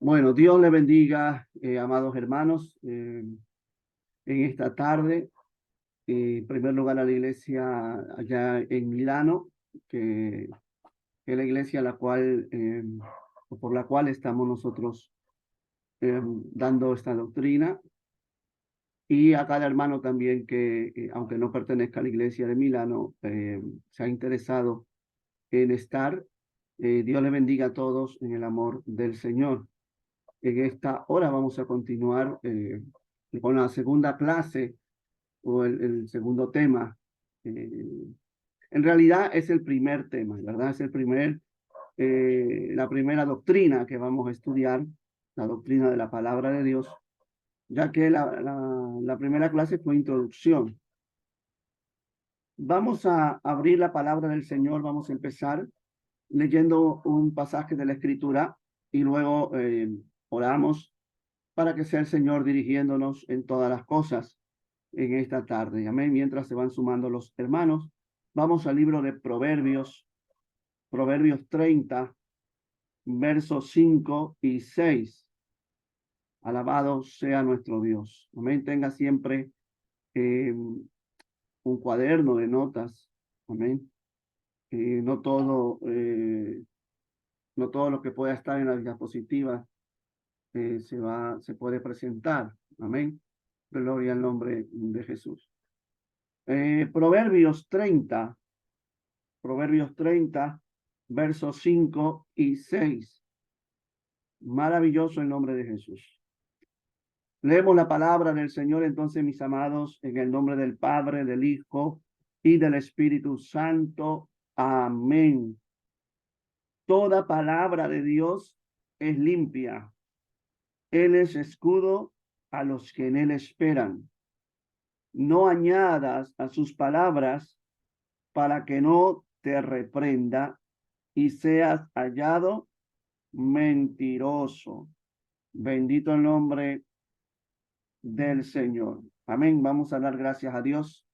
Bueno, Dios le bendiga, amados hermanos, en esta tarde. En primer lugar, a la iglesia allá en Milano, que, que es la iglesia a la cual, o por la cual estamos nosotros dando esta doctrina. Y a cada hermano también que, aunque no pertenezca a la iglesia de Milano, se ha interesado en estar. Dios le bendiga a todos en el amor del Señor. En esta hora vamos a continuar con la segunda clase o el segundo tema. Eh, en realidad es el primer tema, ¿verdad? Es la primera doctrina que vamos a estudiar, la doctrina de la palabra de Dios, ya que la primera clase fue introducción. Vamos a abrir la palabra del Señor, vamos a empezar leyendo un pasaje de la Escritura y luego oramos para que sea el Señor dirigiéndonos en todas las cosas en esta tarde. Amén. Mientras se van sumando los hermanos, vamos al libro de Proverbios, Proverbios 30, versos 5 y 6. Alabado sea nuestro Dios. Amén. Tenga siempre un cuaderno de notas. Amén. No todo, no todo lo que pueda estar en la diapositiva se puede presentar. Amén. Gloria al nombre de Jesús. Proverbios 30, versos 5 y 6. Maravilloso el nombre de Jesús. Leemos la palabra del Señor entonces, mis amados, en el nombre del Padre, del Hijo y del Espíritu Santo. Amén. Toda palabra de Dios es limpia. Él es escudo a los que en él esperan. No añadas a sus palabras para que no te reprenda y seas hallado mentiroso. Bendito el nombre del Señor. Amén. Vamos a dar gracias a Dios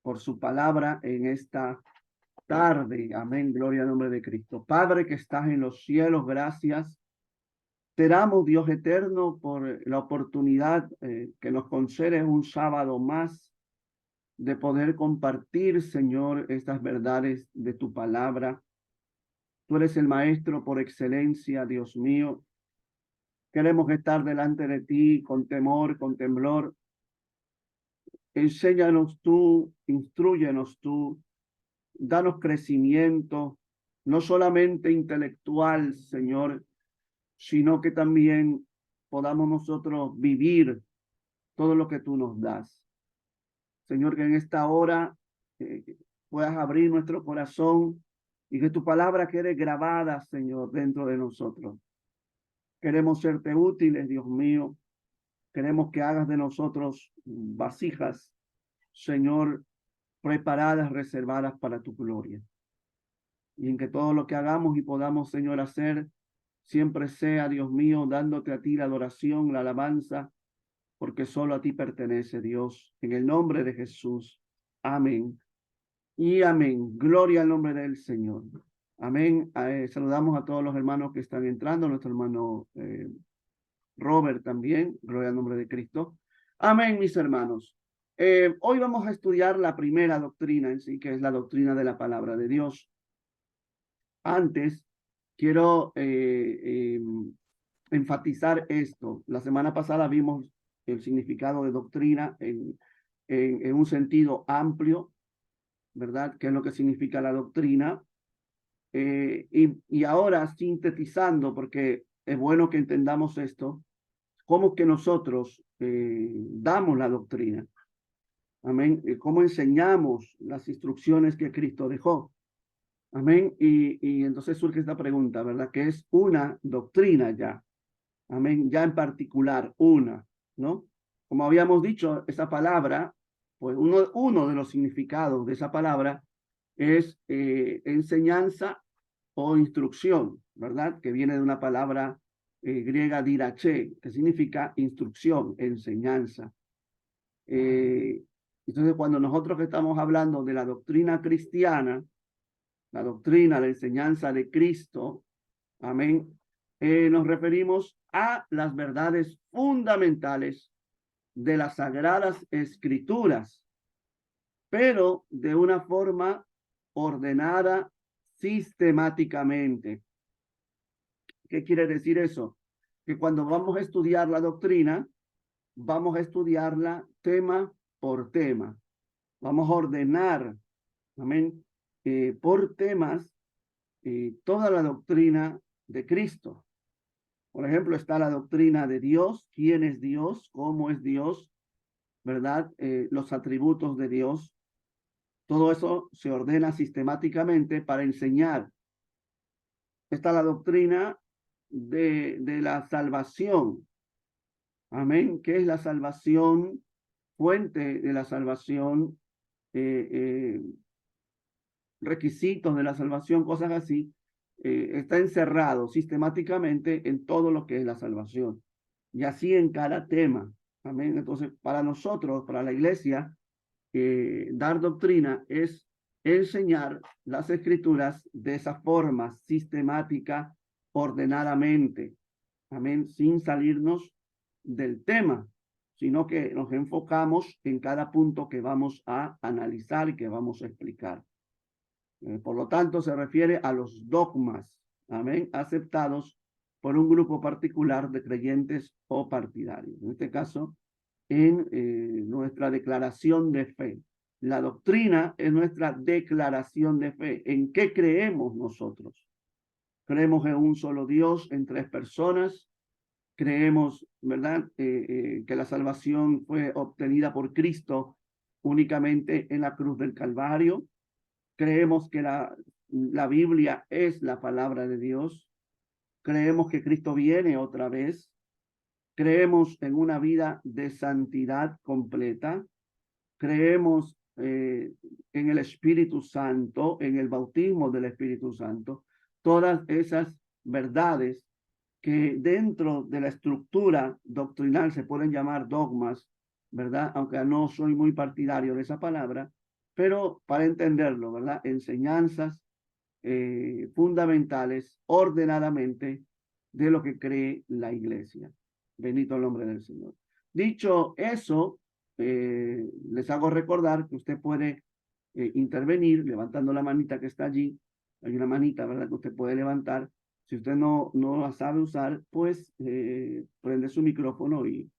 por su palabra en esta tarde. Amén. Gloria al nombre de Cristo. Padre que estás en los cielos, gracias. Te damos, Dios eterno, por la oportunidad que nos concedes un sábado más de poder compartir, Señor, estas verdades de tu palabra. Tú eres el maestro por excelencia, Dios mío. Queremos estar delante de ti con temor, con temblor. Enséñanos tú, instrúyenos tú, danos crecimiento, no solamente intelectual, Señor, sino que también podamos nosotros vivir todo lo que tú nos das. Señor, que en esta hora eh, puedas abrir nuestro corazón y que tu palabra quede grabada, Señor, dentro de nosotros. Queremos serte útiles, Dios mío. Queremos que hagas de nosotros vasijas, Señor, preparadas, reservadas para tu gloria. Y en que todo lo que hagamos y podamos, Señor, hacer, siempre sea, Dios mío, dándote a ti la adoración, la alabanza, porque solo a ti pertenece, Dios. En el nombre de Jesús. Amén. Y amén. Gloria al nombre del Señor. Amén. Saludamos a todos los hermanos que están entrando, nuestro hermano Robert también. Gloria al nombre de Cristo. Amén, mis hermanos. Hoy vamos a estudiar la primera doctrina en sí, que es la doctrina de la palabra de Dios. Antes, quiero enfatizar esto. La semana pasada vimos el significado de doctrina en un sentido amplio, ¿verdad? ¿Qué es lo que significa la doctrina? Y ahora sintetizando, porque es bueno que entendamos esto, cómo que nosotros damos la doctrina. Amén. Cómo enseñamos las instrucciones que Cristo dejó. Amén. Y entonces surge esta pregunta, ¿verdad? ¿Qué es una doctrina ya? Amén. Ya en particular, una, ¿no? Como habíamos dicho, esa palabra, pues uno de los significados de esa palabra es enseñanza o instrucción, ¿verdad? Que viene de una palabra griega dirache, que significa instrucción, enseñanza. Entonces, cuando nosotros estamos hablando de la doctrina cristiana, la doctrina, la enseñanza de Cristo, amén, nos referimos a las verdades fundamentales de las Sagradas Escrituras, pero de una forma ordenada sistemáticamente. ¿Qué quiere decir eso? Que cuando vamos a estudiar la doctrina, vamos a estudiarla tema por tema. Vamos a ordenar, amén, por temas toda la doctrina de Cristo. Por ejemplo, está la doctrina de Dios, quién es Dios, cómo es Dios, ¿verdad? Los atributos de Dios. Todo eso se ordena sistemáticamente para enseñar. Está la doctrina de la salvación. Amén. ¿Qué es la salvación? Fuente de la salvación, requisitos de la salvación, cosas así. Está encerrado sistemáticamente en todo lo que es la salvación. Y así en cada tema. Amén. Entonces, para nosotros, para la iglesia, dar doctrina es enseñar las escrituras de esa forma sistemática, ordenadamente. Amén. Sin salirnos del tema, sino que nos enfocamos en cada punto que vamos a analizar y que vamos a explicar. Por lo tanto, se refiere a los dogmas, amén, aceptados por un grupo particular de creyentes o partidarios. En este caso, en nuestra declaración de fe. La doctrina es nuestra declaración de fe. ¿En qué creemos nosotros? Creemos en un solo Dios, en tres personas. Creemos, ¿verdad?, que la salvación fue obtenida por Cristo únicamente en la cruz del Calvario. Creemos que la Biblia es la palabra de Dios. Creemos que Cristo viene otra vez. Creemos en una vida de santidad completa. Creemos en el Espíritu Santo, en el bautismo del Espíritu Santo. Todas esas verdades que dentro de la estructura doctrinal se pueden llamar dogmas, ¿verdad? Aunque no soy muy partidario de esa palabra, pero para entenderlo, ¿verdad? Enseñanzas fundamentales ordenadamente de lo que cree la iglesia. Bendito el nombre del Señor. Dicho eso, les hago recordar que usted puede intervenir levantando la manita que está allí. Hay una manita, ¿verdad?, que usted puede levantar. Si usted no la sabe usar, pues prende su micrófono y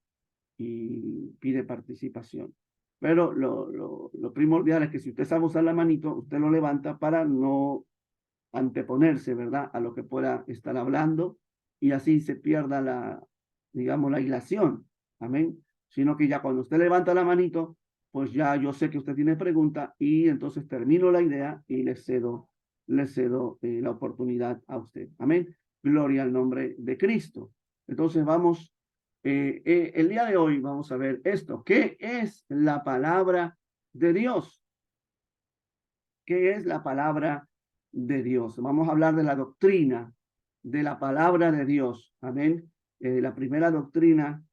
pide participación. Pero lo primordial es que si usted sabe usar la manito, usted lo levanta para no anteponerse, ¿verdad?, a lo que pueda estar hablando y así se pierda digamos, la hilación. Amén. Sino que ya cuando usted levanta la manito, pues ya yo sé que usted tiene pregunta y entonces termino la idea y le cedo la oportunidad a usted. Amén. Gloria al nombre de Cristo. Entonces vamos, el día de hoy vamos a ver esto. ¿Qué es la palabra de Dios? ¿Qué es la palabra de Dios? Vamos a hablar de la doctrina de la palabra de Dios. Amén. La primera doctrina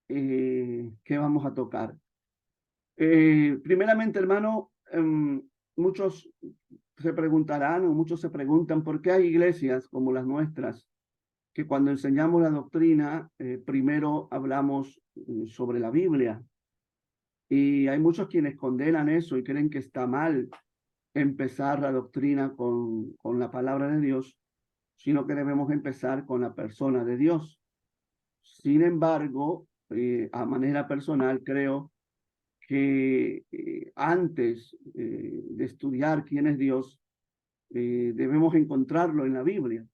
que vamos a tocar. Primeramente, hermano, muchos se preguntarán o muchos se preguntan por qué hay iglesias como las nuestras que cuando enseñamos la doctrina, primero hablamos sobre la Biblia. Y hay muchos quienes condenan eso y creen que está mal empezar la doctrina con la palabra de Dios, sino que debemos empezar con la persona de Dios. Sin embargo, a manera personal, creo que antes de estudiar quién es Dios, debemos encontrarlo en la Biblia.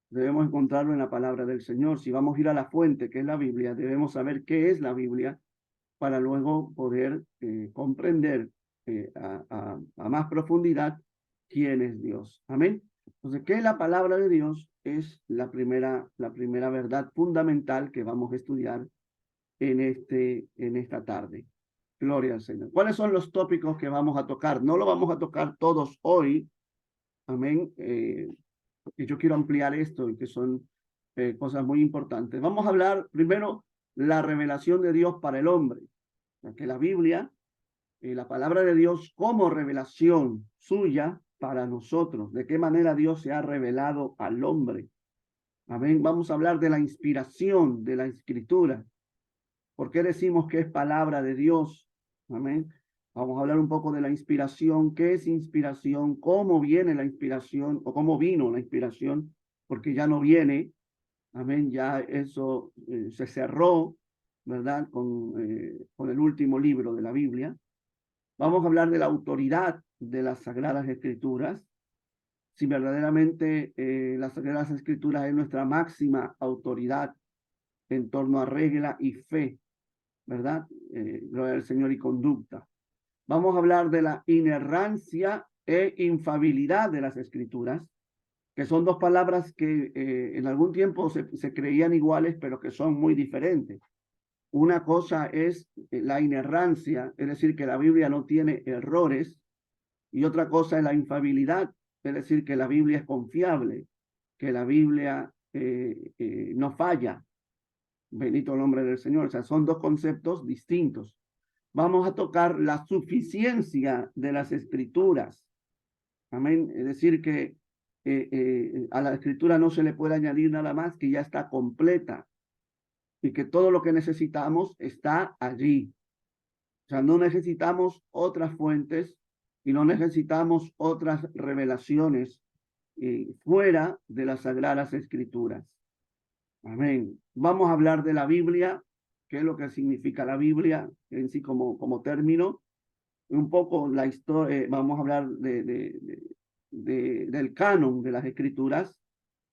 Debemos encontrarlo en la palabra del Señor. Si vamos a ir a la fuente, que es la Biblia, debemos saber qué es la Biblia para luego poder comprender a más profundidad quién es Dios. Amén. Entonces, ¿qué es la palabra de Dios? Es la primera verdad fundamental que vamos a estudiar en esta tarde. Gloria al Señor. ¿Cuáles son los tópicos que vamos a tocar? No lo vamos a tocar todos hoy. Amén. Y yo quiero ampliar esto y que son cosas muy importantes. Vamos a hablar primero la revelación de Dios para el hombre. Que la Biblia, la palabra de Dios como revelación suya para nosotros. De qué manera Dios se ha revelado al hombre. Amén. Vamos a hablar de la inspiración de la Escritura. ¿Por qué decimos que es palabra de Dios? Amén. Vamos a hablar un poco de la inspiración. ¿Qué es inspiración? ¿Cómo viene la inspiración? ¿O cómo vino la inspiración? Porque ya no viene. Amén. Ya eso se cerró, ¿verdad? Con el último libro de la Biblia. Vamos a hablar de la autoridad de las Sagradas Escrituras. Si verdaderamente las Sagradas Escrituras es nuestra máxima autoridad en torno a regla y fe, ¿verdad? Gloria al Señor y conducta. Vamos a hablar de la inerrancia e infabilidad de las Escrituras, que son dos palabras que en algún tiempo se creían iguales, pero que son muy diferentes. Una cosa es la inerrancia, es decir, que la Biblia no tiene errores, y otra cosa es la infabilidad, es decir, que la Biblia es confiable, que la Biblia no falla. Bendito el nombre del Señor. O sea, son dos conceptos distintos. Vamos a tocar la suficiencia de las Escrituras. Amén. Es decir, que a la Escritura no se le puede añadir nada más, que ya está completa y que todo lo que necesitamos está allí. O sea, no necesitamos otras fuentes y no necesitamos otras revelaciones fuera de las Sagradas Escrituras. Amén. Vamos a hablar de la Biblia, qué es lo que significa la Biblia en sí como término. Un poco la historia, vamos a hablar del canon de las Escrituras,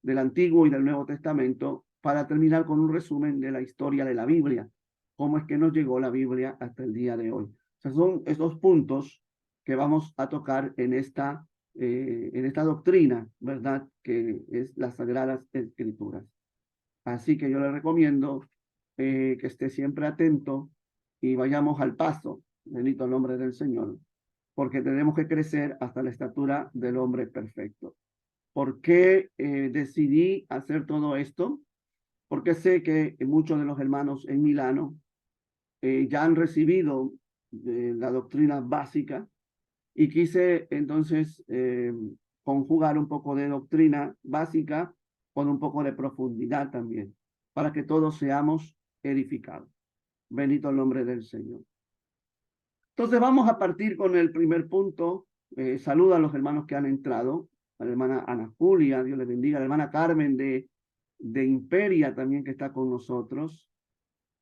del Antiguo y del Nuevo Testamento, para terminar con un resumen de la historia de la Biblia, cómo es que nos llegó la Biblia hasta el día de hoy. O sea, son esos puntos que vamos a tocar en esta doctrina, ¿verdad? Que es las Sagradas Escrituras. Así que yo le recomiendo que esté siempre atento y vayamos al paso, bendito el nombre del Señor, porque tenemos que crecer hasta la estatura del hombre perfecto. ¿Por qué decidí hacer todo esto? Porque sé que muchos de los hermanos en Milano ya han recibido la doctrina básica y quise entonces conjugar un poco de doctrina básica con un poco de profundidad también, para que todos seamos edificados. Bendito el nombre del Señor. Entonces vamos a partir con el primer punto. Saludo a los hermanos que han entrado, a la hermana Ana Julia, Dios les bendiga, a la hermana Carmen de Imperia también que está con nosotros.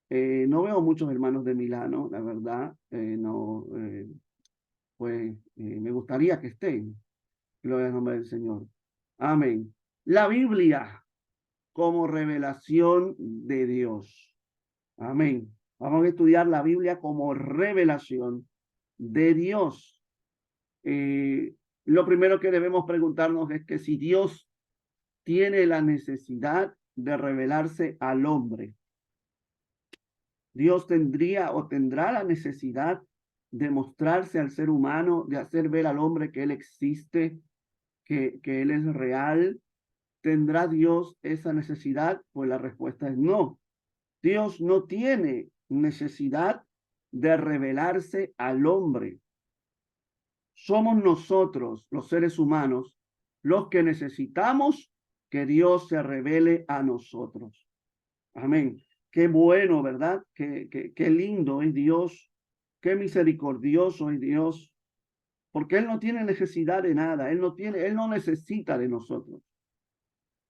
No veo muchos hermanos de Milano, la verdad, no, pues me gustaría que estén. Gloria al nombre del Señor. Amén. La Biblia como revelación de Dios. Amén. Vamos a estudiar la Biblia como revelación de Dios. Lo primero que debemos preguntarnos es que si Dios tiene la necesidad de revelarse al hombre, Dios tendría o tendrá la necesidad de mostrarse al ser humano, de hacer ver al hombre que Él existe, que Él es real. ¿Tendrá Dios esa necesidad? Pues la respuesta es no. Dios no tiene necesidad de revelarse al hombre. Somos nosotros, los seres humanos, los que necesitamos que Dios se revele a nosotros. Amén. Qué bueno, ¿verdad? Qué lindo es Dios. Qué misericordioso es Dios. Porque Él no tiene necesidad de nada. Él no necesita de nosotros.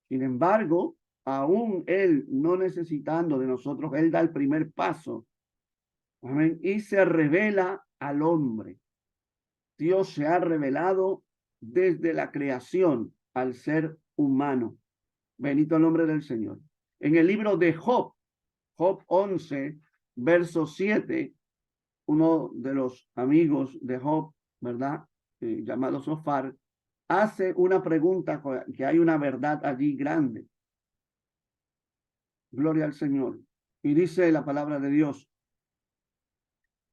Sin embargo, aún Él no necesitando de nosotros, Él da el primer paso. Amén. Y se revela al hombre. Dios se ha revelado desde la creación al ser humano. Bendito el nombre del Señor. En el libro de Job 11, verso 7, uno de los amigos de Job, ¿verdad? Llamado Sofar, hace una pregunta que hay una verdad allí grande. Gloria al Señor. Y dice la palabra de Dios,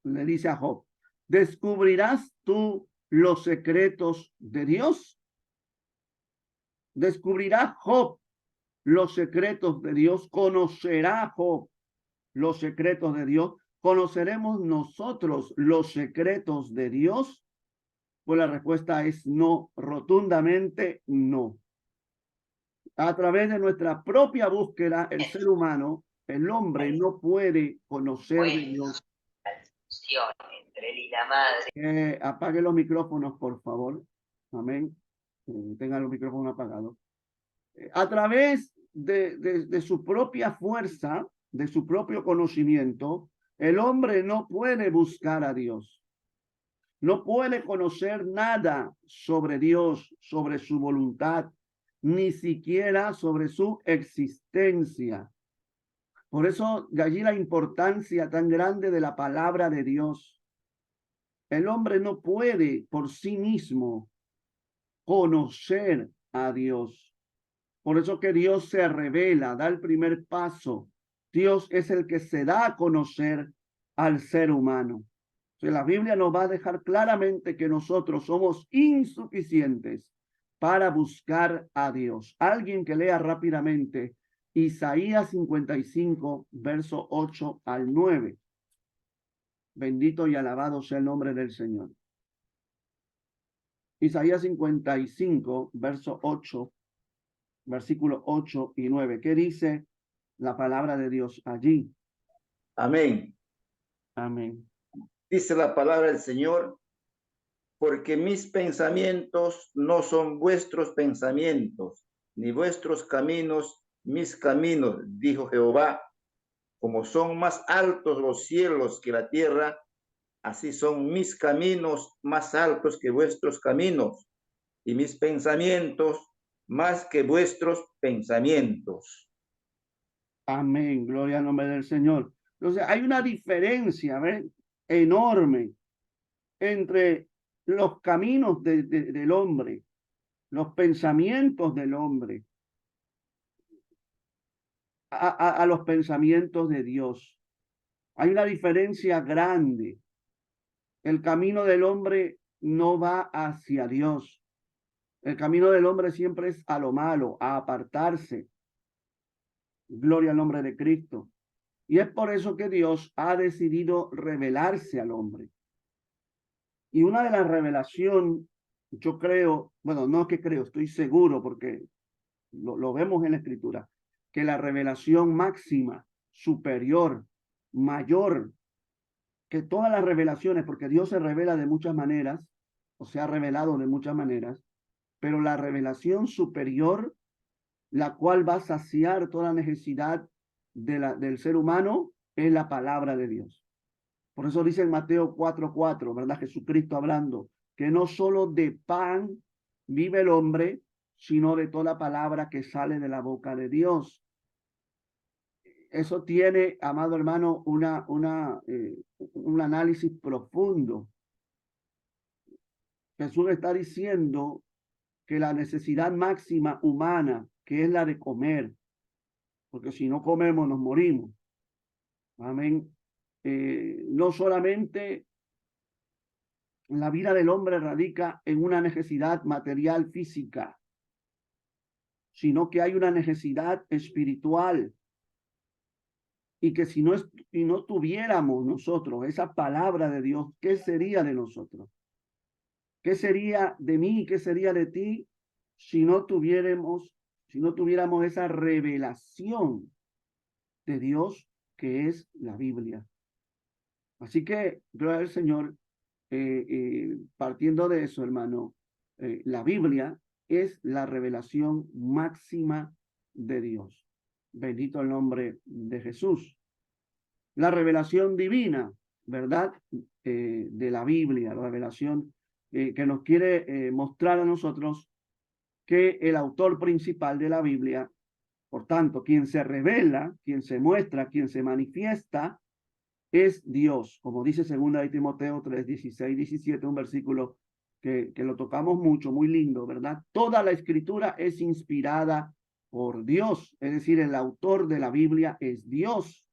le dice a Job, ¿descubrirás tú los secretos de Dios? ¿Descubrirá Job los secretos de Dios? ¿Conocerá Job los secretos de Dios? ¿Conoceremos nosotros los secretos de Dios? Pues la respuesta es no, rotundamente no. A través de nuestra propia búsqueda, el ser humano, el hombre, no puede conocer de Dios. Entre él y la madre. Apague los micrófonos, por favor. Amén. Tengan los micrófonos apagados. A través de su propia fuerza, de su propio conocimiento, el hombre no puede buscar a Dios. No puede conocer nada sobre Dios, sobre su voluntad, ni siquiera sobre su existencia. Por eso, de allí la importancia tan grande de la palabra de Dios. El hombre no puede por sí mismo conocer a Dios. Por eso que Dios se revela, da el primer paso. Dios es el que se da a conocer al ser humano. La Biblia nos va a dejar claramente que nosotros somos insuficientes para buscar a Dios. Alguien que lea rápidamente Isaías 55, verso 8 al 9. Bendito y alabado sea el nombre del Señor. Isaías 55, verso 8, versículo 8 y 9. ¿Qué dice la palabra de Dios allí? Amén. Amén. Dice la palabra del Señor, porque mis pensamientos no son vuestros pensamientos, ni vuestros caminos mis caminos, dijo Jehová. Como son más altos los cielos que la tierra, así son mis caminos más altos que vuestros caminos, y mis pensamientos más que vuestros pensamientos. Amén. Gloria al nombre del Señor. Entonces, hay una diferencia, ¿ven? Enorme entre los caminos del hombre, los pensamientos del hombre, a los pensamientos de Dios. Hay una diferencia grande. El camino del hombre no va hacia Dios. El camino del hombre siempre es a lo malo, a apartarse. Gloria al nombre de Cristo. Y es por eso que Dios ha decidido revelarse al hombre. Y una de las revelaciones, yo creo, bueno, no es que creo, estoy seguro porque lo vemos en la Escritura, que la revelación máxima, superior, mayor que todas las revelaciones, porque Dios se revela de muchas maneras, o se ha revelado de muchas maneras, pero la revelación superior, la cual va a saciar toda necesidad del ser humano, es la palabra de Dios. Por eso dice en Mateo 4:4, ¿verdad? Jesucristo hablando, que no solo de pan vive el hombre, sino de toda palabra que sale de la boca de Dios. Eso tiene, amado hermano, un análisis profundo. Jesús está diciendo que la necesidad máxima humana, que es la de comer, porque si no comemos nos morimos. Amén. No solamente la vida del hombre radica en una necesidad material física, sino que hay una necesidad espiritual. Y que si no tuviéramos nosotros esa palabra de Dios, ¿qué sería de nosotros? ¿Qué sería de mí? ¿Qué sería de ti si no tuviéramos esa revelación de Dios que es la Biblia? Así que, gloria al Señor, partiendo de eso, hermano, la Biblia es la revelación máxima de Dios. Bendito el nombre de Jesús. La revelación divina, ¿verdad? De la Biblia, la revelación que nos quiere mostrar a nosotros que el autor principal de la Biblia, por tanto, quien se revela, quien se muestra, quien se manifiesta, es Dios, como dice 2 de Timoteo 3, 16, 17, un versículo que lo tocamos mucho, muy lindo, ¿verdad? Toda la escritura es inspirada por Dios, es decir, el autor de la Biblia es Dios.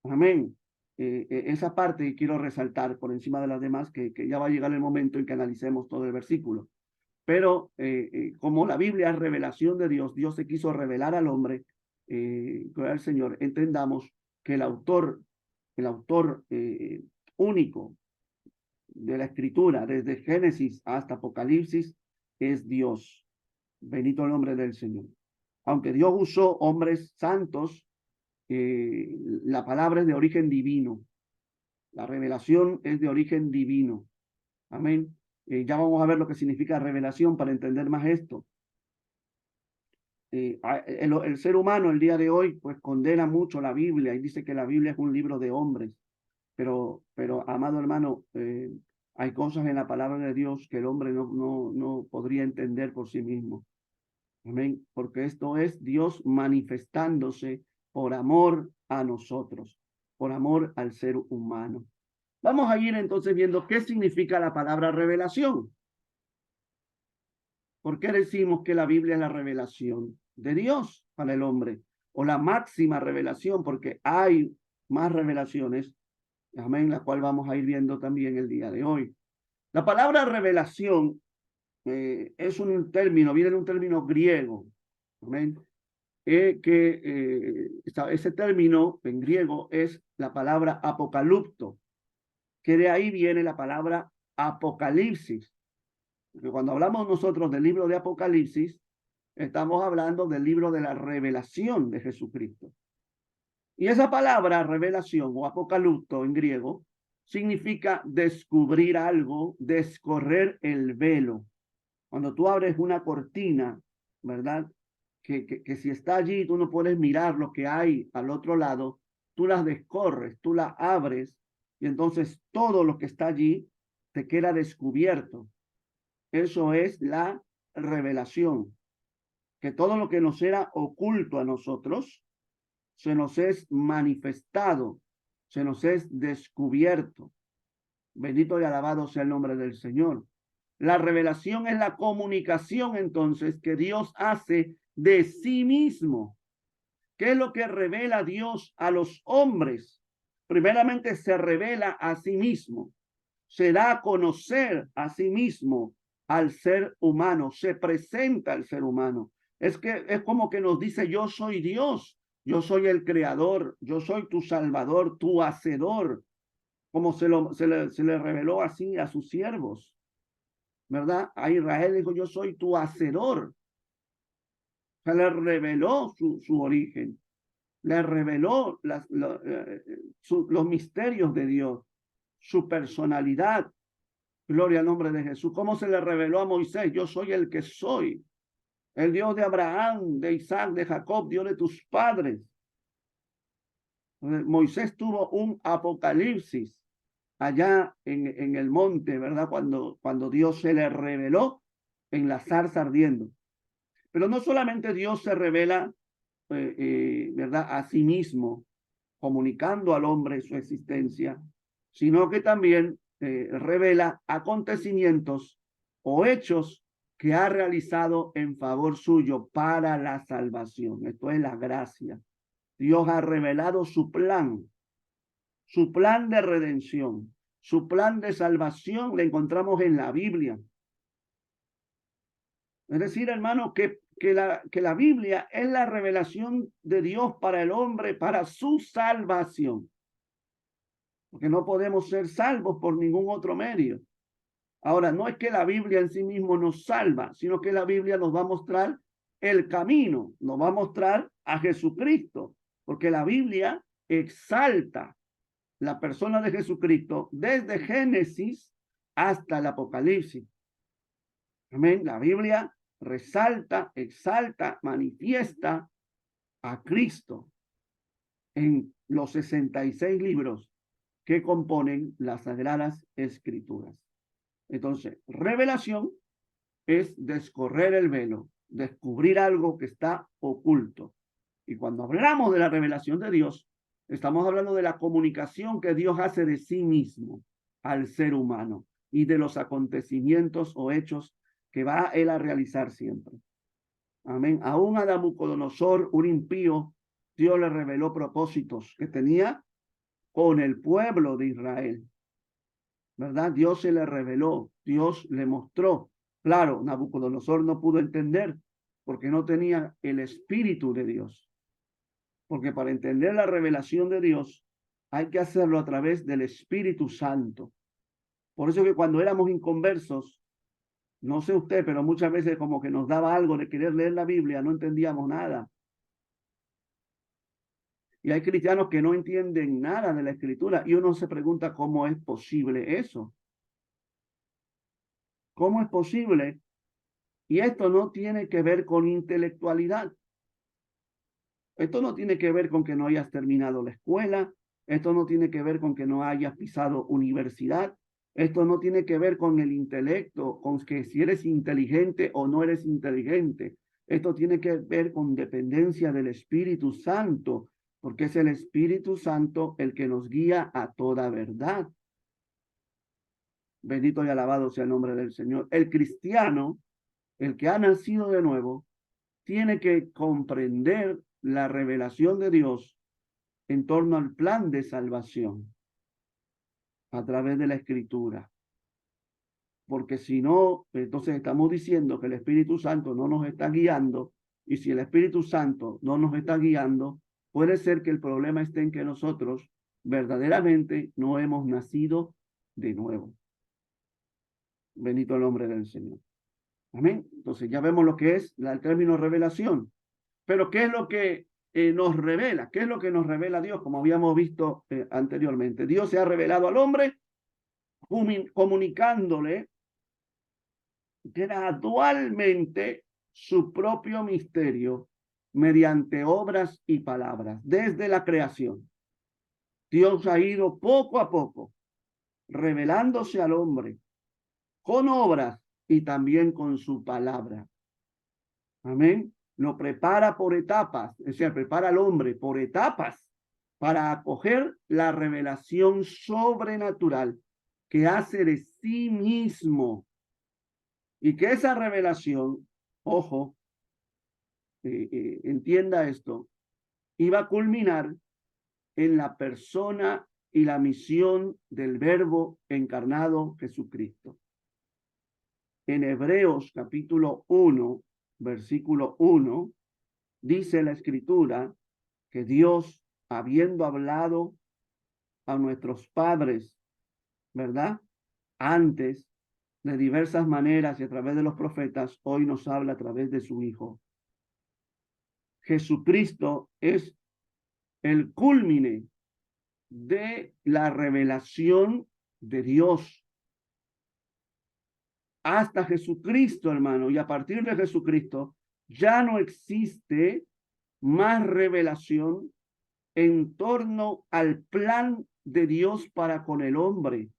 Amén. Esa parte quiero resaltar por encima de las demás, que ya va a llegar el momento en que analicemos todo el versículo. Pero como la Biblia es revelación de Dios, Dios se quiso revelar al hombre, gloria al Señor, entendamos que el autor único de la escritura, desde Génesis hasta Apocalipsis, es Dios. Bendito el nombre del Señor. aunque Dios usó hombres santos, la palabra es de origen divino. La revelación es de origen divino. Amén. Ya vamos a ver lo que significa revelación para entender más esto. El ser humano el día de hoy pues condena mucho la Biblia y dice que la Biblia es un libro de hombres. Pero amado hermano, hay cosas en la palabra de Dios que el hombre no podría entender por sí mismo. Amén. Porque esto es Dios manifestándose por amor a nosotros, por amor al ser humano. Vamos a ir entonces viendo qué significa la palabra revelación. ¿Por qué decimos que la Biblia es la revelación de Dios para el hombre? O la máxima revelación, porque hay más revelaciones, amén, la cual vamos a ir viendo también el día de hoy. La palabra revelación es un término, viene de un término griego, amén, ese término en griego es la palabra apocalipto, que de ahí viene la palabra apocalipsis. Porque cuando hablamos nosotros del libro de Apocalipsis, estamos hablando del libro de la revelación de Jesucristo. Y esa palabra revelación o apocalipto en griego significa descubrir algo, descorrer el velo. Cuando tú abres una cortina, ¿verdad? Que si está allí, tú no puedes mirar lo que hay al otro lado, tú las descorres, tú la abres, y entonces todo lo que está allí te queda descubierto. Eso es la revelación, que todo lo que nos era oculto a nosotros, se nos es manifestado, se nos es descubierto. Bendito y alabado sea el nombre del Señor. La revelación es la comunicación entonces que Dios hace de sí mismo. ¿Qué es lo que revela Dios a los hombres? Primeramente se revela a sí mismo, se da a conocer a sí mismo al ser humano, se presenta al ser humano. Es como que nos dice: yo soy Dios, yo soy el creador, yo soy tu salvador, tu hacedor, como se le reveló así a sus siervos, ¿verdad? A Israel dijo: yo soy tu hacedor. Se le reveló su origen, le reveló los misterios de Dios, su personalidad. Gloria al nombre de Jesús. ¿Cómo se le reveló a Moisés? Yo soy el que soy, el Dios de Abraham, de Isaac, de Jacob, Dios de tus padres. Moisés tuvo un apocalipsis allá en el monte, ¿verdad? Cuando Dios se le reveló en la zarza ardiendo. Pero no solamente Dios se revela, ¿verdad?, a sí mismo, comunicando al hombre su existencia, sino que también revela acontecimientos o hechos que ha realizado en favor suyo para la salvación. Esto es la gracia. Dios ha revelado su plan de redención, su plan de salvación, lo encontramos en la Biblia. Es decir, hermano, que la Biblia es la revelación de Dios para el hombre, para su salvación. Porque no podemos ser salvos por ningún otro medio. Ahora, no es que la Biblia en sí mismo nos salva, sino que la Biblia nos va a mostrar el camino, nos va a mostrar a Jesucristo, porque la Biblia exalta la persona de Jesucristo desde Génesis hasta el Apocalipsis. Amén. La Biblia resalta, exalta, manifiesta a Cristo en los 66 libros que componen las Sagradas Escrituras. Entonces, revelación es descorrer el velo, descubrir algo que está oculto. Y cuando hablamos de la revelación de Dios, estamos hablando de la comunicación que Dios hace de sí mismo al ser humano y de los acontecimientos o hechos que va él a realizar siempre. Amén. Aún a Nabucodonosor, un impío, Dios le reveló propósitos que tenía con el pueblo de Israel, ¿verdad? Dios se le reveló, Dios le mostró. Claro, Nabucodonosor no pudo entender porque no tenía el Espíritu de Dios. Porque para entender la revelación de Dios hay que hacerlo a través del Espíritu Santo. Por eso que cuando éramos inconversos, No sé usted, pero muchas veces como que nos daba algo de querer leer la Biblia, no entendíamos nada. Y hay cristianos que no entienden nada de la Escritura y uno se pregunta cómo es posible eso. ¿Cómo es posible? Y esto no tiene que ver con intelectualidad. Esto no tiene que ver con que no hayas terminado la escuela. Esto no tiene que ver con que no hayas pisado universidad. Esto no tiene que ver con el intelecto, con que si eres inteligente o no eres inteligente. Esto tiene que ver con dependencia del Espíritu Santo, porque es el Espíritu Santo el que nos guía a toda verdad. Bendito y alabado sea el nombre del Señor. El cristiano, el que ha nacido de nuevo, tiene que comprender la revelación de Dios en torno al plan de salvación a través de la Escritura. Porque si no, entonces estamos diciendo que el Espíritu Santo no nos está guiando, y si el Espíritu Santo no nos está guiando, puede ser que el problema esté en que nosotros verdaderamente no hemos nacido de nuevo. Bendito el nombre del Señor. Amén. Entonces ya vemos lo que es el término revelación. Pero ¿qué es lo que nos revela? ¿Qué es lo que nos revela Dios? Como habíamos visto anteriormente. Dios se ha revelado al hombre comunicándole gradualmente su propio misterio mediante obras y palabras. Desde la creación, Dios ha ido poco a poco revelándose al hombre con obras y también con su palabra. Amén. Lo prepara por etapas, es decir, prepara al hombre por etapas para acoger la revelación sobrenatural que hace de sí mismo. Y que esa revelación, ojo, entienda esto, iba a culminar en la persona y la misión del Verbo encarnado Jesucristo. En Hebreos capítulo 1, versículo 1, dice la Escritura que Dios, habiendo hablado a nuestros padres, ¿verdad? Antes, de diversas maneras y a través de los profetas, hoy nos habla a través de su Hijo. Jesucristo es el cúlmine de la revelación de Dios. Hasta Jesucristo, hermano, y a partir de Jesucristo ya no existe más revelación en torno al plan de Dios para con el hombre,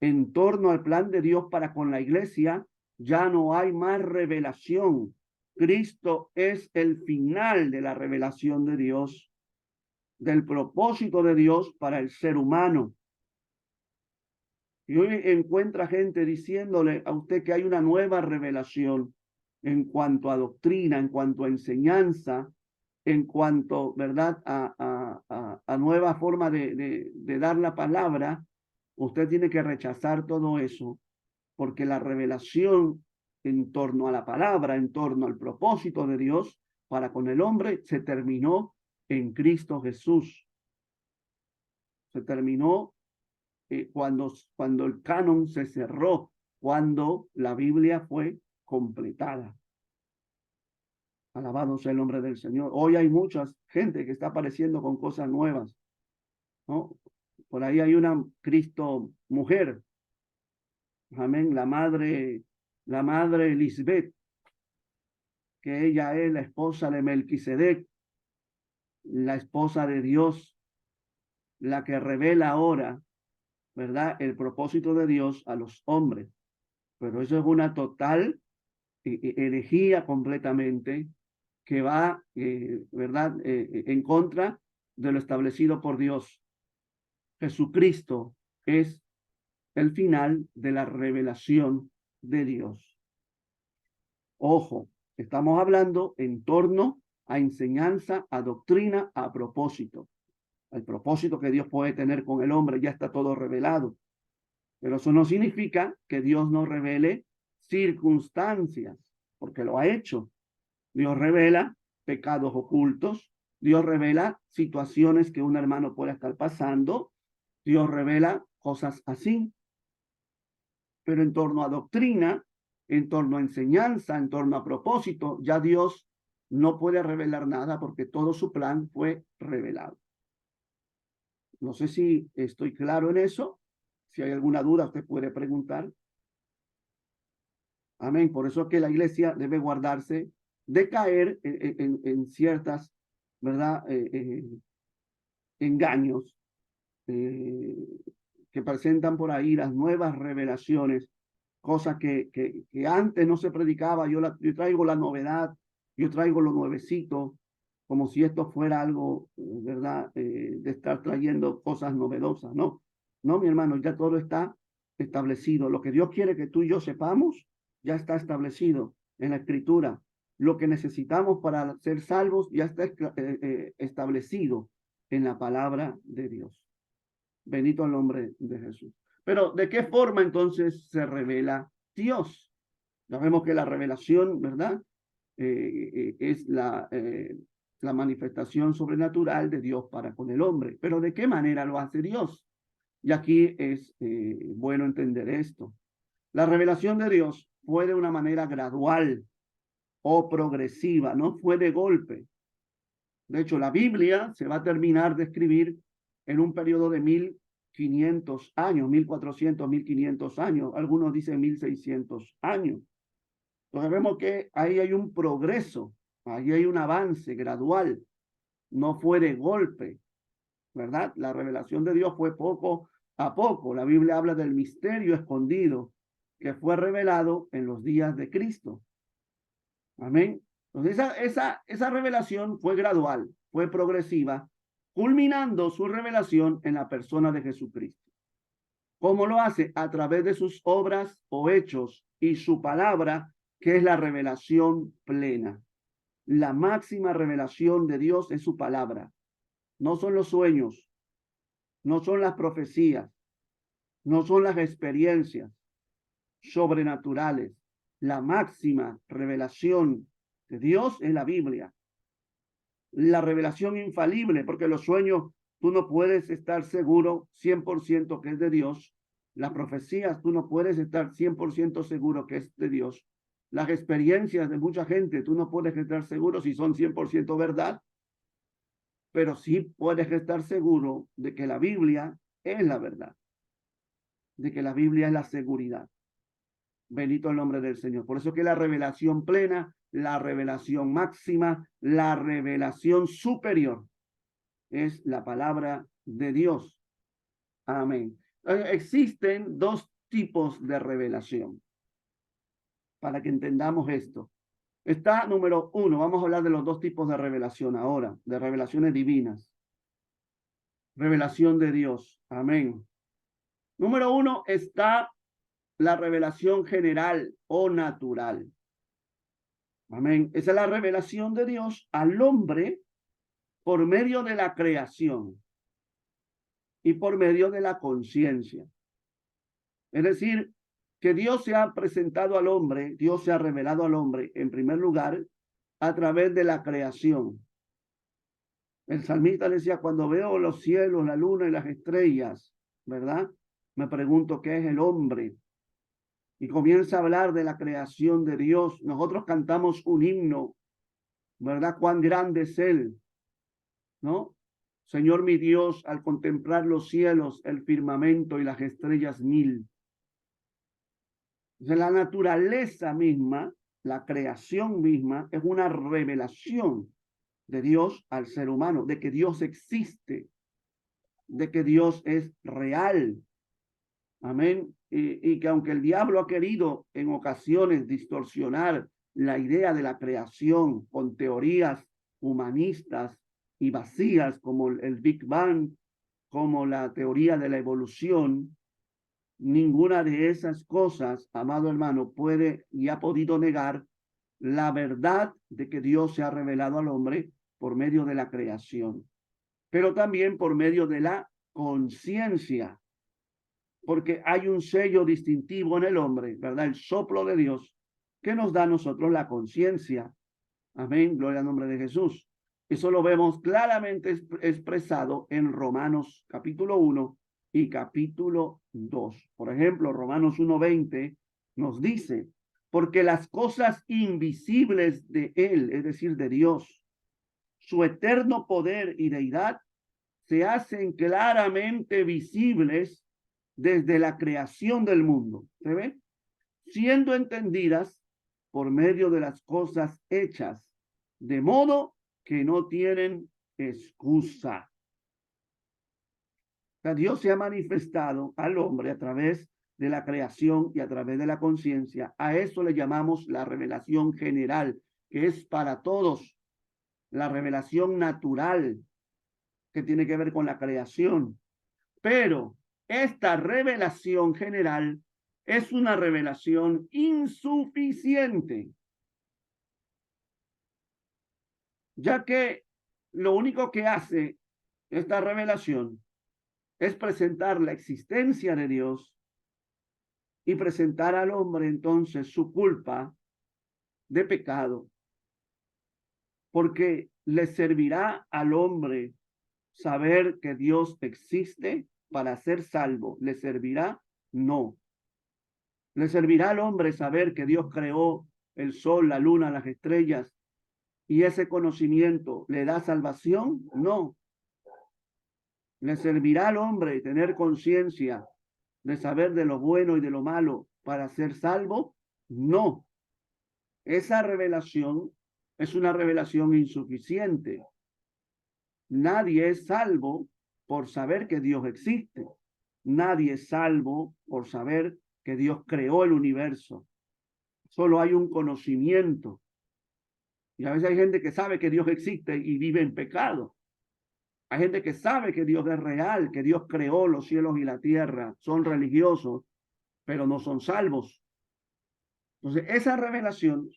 en torno al plan de Dios para con la iglesia. Ya no hay más revelación. Cristo es el final de la revelación de Dios, del propósito de Dios para el ser humano. Y hoy encuentra gente diciéndole a usted que hay una nueva revelación en cuanto a doctrina, en cuanto a enseñanza, en cuanto, ¿verdad?, a nueva forma de dar la palabra. Usted tiene que rechazar todo eso, porque la revelación en torno a la palabra, en torno al propósito de Dios para con el hombre, se terminó en Cristo Jesús. Se terminó cuando el canon se cerró, cuando la Biblia fue completada. Alabado sea el nombre del Señor. Hoy hay mucha gente que está apareciendo con cosas nuevas, ¿no? Por ahí hay una Cristo mujer. Amén. La madre Lisbeth, que ella es la esposa de Melquisedec, la esposa de Dios, la que revela ahora, ¿verdad?, el propósito de Dios a los hombres. Pero eso es una total herejía completamente, que va, ¿verdad?, en contra de lo establecido por Dios. Jesucristo es el final de la revelación de Dios. Ojo, estamos hablando en torno a enseñanza, a doctrina, a propósito. El propósito que Dios puede tener con el hombre ya está todo revelado. Pero eso no significa que Dios no revele circunstancias, porque lo ha hecho. Dios revela pecados ocultos, Dios revela situaciones que un hermano puede estar pasando, Dios revela cosas así. Pero en torno a doctrina, en torno a enseñanza, en torno a propósito, ya Dios no puede revelar nada porque todo su plan fue revelado. No sé si estoy claro en eso. Si hay alguna duda, usted puede preguntar. Amén. Por eso es que la iglesia debe guardarse de caer en ciertas, ¿verdad? Engaños que presentan por ahí las nuevas revelaciones, cosas que antes no se predicaba. Yo traigo la novedad, yo traigo lo nuevecito, como si esto fuera algo, ¿verdad? De estar trayendo cosas novedosas. No, no, mi hermano, ya todo está establecido. Lo que Dios quiere que tú y yo sepamos, ya está establecido en la Escritura. Lo que necesitamos para ser salvos ya está establecido en la palabra de Dios. Bendito el nombre de Jesús. Pero ¿de qué forma entonces se revela Dios? Ya vemos que la revelación, ¿verdad? Es la manifestación sobrenatural de Dios para con el hombre. Pero ¿de qué manera lo hace Dios? Y aquí es bueno entender esto. La revelación de Dios fue de una manera gradual o progresiva, no fue de golpe. De hecho, la Biblia se va a terminar de escribir en un periodo de 1500 años, 1400, 1500 años. Algunos dicen 1600 años. Entonces vemos que ahí hay un progreso, ahí hay un avance gradual. No fue de golpe, ¿verdad? La revelación de Dios fue poco a poco. La Biblia habla del misterio escondido que fue revelado en los días de Cristo. Amén. Entonces esa revelación fue gradual, fue progresiva, culminando su revelación en la persona de Jesucristo. ¿Cómo lo hace? A través de sus obras o hechos y su palabra, que es la revelación plena. La máxima revelación de Dios es su palabra. No son los sueños, no son las profecías, no son las experiencias sobrenaturales. La máxima revelación de Dios es la Biblia. La revelación infalible, porque los sueños tú no puedes estar seguro 100% que es de Dios. Las profecías tú no puedes estar 100% seguro que es de Dios. Las experiencias de mucha gente tú no puedes estar seguro si son 100% verdad, pero sí puedes estar seguro de que la Biblia es la verdad, de que la Biblia es la seguridad. Bendito el nombre del Señor. Por eso que la revelación plena, la revelación máxima, la revelación superior es la palabra de Dios. Amén. Existen dos tipos de revelación. Para que entendamos esto. Está número uno. Vamos a hablar de los dos tipos de revelación ahora, de revelaciones divinas. Revelación de Dios. Amén. Número uno está la revelación general o natural. Amén. Esa es la revelación de Dios al hombre por medio de la creación y por medio de la conciencia. Es decir, que Dios se ha presentado al hombre, Dios se ha revelado al hombre, en primer lugar, a través de la creación. El salmista decía, cuando veo los cielos, la luna y las estrellas, ¿verdad? Me pregunto qué es el hombre. Y comienza a hablar de la creación de Dios. Nosotros cantamos un himno, ¿verdad? Cuán grande es Él, ¿no? Señor mi Dios, al contemplar los cielos, el firmamento y las estrellas mil. Entonces, la naturaleza misma, la creación misma, es una revelación de Dios al ser humano, de que Dios existe, de que Dios es real. Amén. Y que aunque el diablo ha querido en ocasiones distorsionar la idea de la creación con teorías humanistas y vacías como el Big Bang, como la teoría de la evolución, ninguna de esas cosas, amado hermano, puede y ha podido negar la verdad de que Dios se ha revelado al hombre por medio de la creación, pero también por medio de la conciencia, porque hay un sello distintivo en el hombre, ¿verdad? El soplo de Dios que nos da a nosotros la conciencia. Amén, gloria al nombre de Jesús. Eso lo vemos claramente expresado en Romanos capítulo 1 y capítulo 2. Por ejemplo, Romanos 1:20 nos dice, porque las cosas invisibles de él, es decir, de Dios, su eterno poder y deidad, se hacen claramente visibles desde la creación del mundo. ¿Se ve? Siendo entendidas por medio de las cosas hechas, de modo que no tienen excusa. O sea, Dios se ha manifestado al hombre a través de la creación y a través de la conciencia. A eso le llamamos la revelación general, que es para todos. La revelación natural, que tiene que ver con la creación. Pero esta revelación general es una revelación insuficiente, ya que lo único que hace esta revelación es presentar la existencia de Dios y presentar al hombre entonces su culpa de pecado, porque le servirá al hombre saber que Dios existe para ser salvo. ¿Le servirá? No. ¿Le servirá al hombre saber que Dios creó el sol, la luna, las estrellas y ese conocimiento le da salvación? No. ¿Le servirá al hombre tener conciencia de saber de lo bueno y de lo malo para ser salvo? No. Esa revelación es una revelación insuficiente. Nadie es salvo por saber que Dios existe. Nadie es salvo por saber que Dios creó el universo. Solo hay un conocimiento. Y a veces hay gente que sabe que Dios existe y vive en pecado. Hay gente que sabe que Dios es real, que Dios creó los cielos y la tierra. Son religiosos, pero no son salvos. Entonces, esa revelación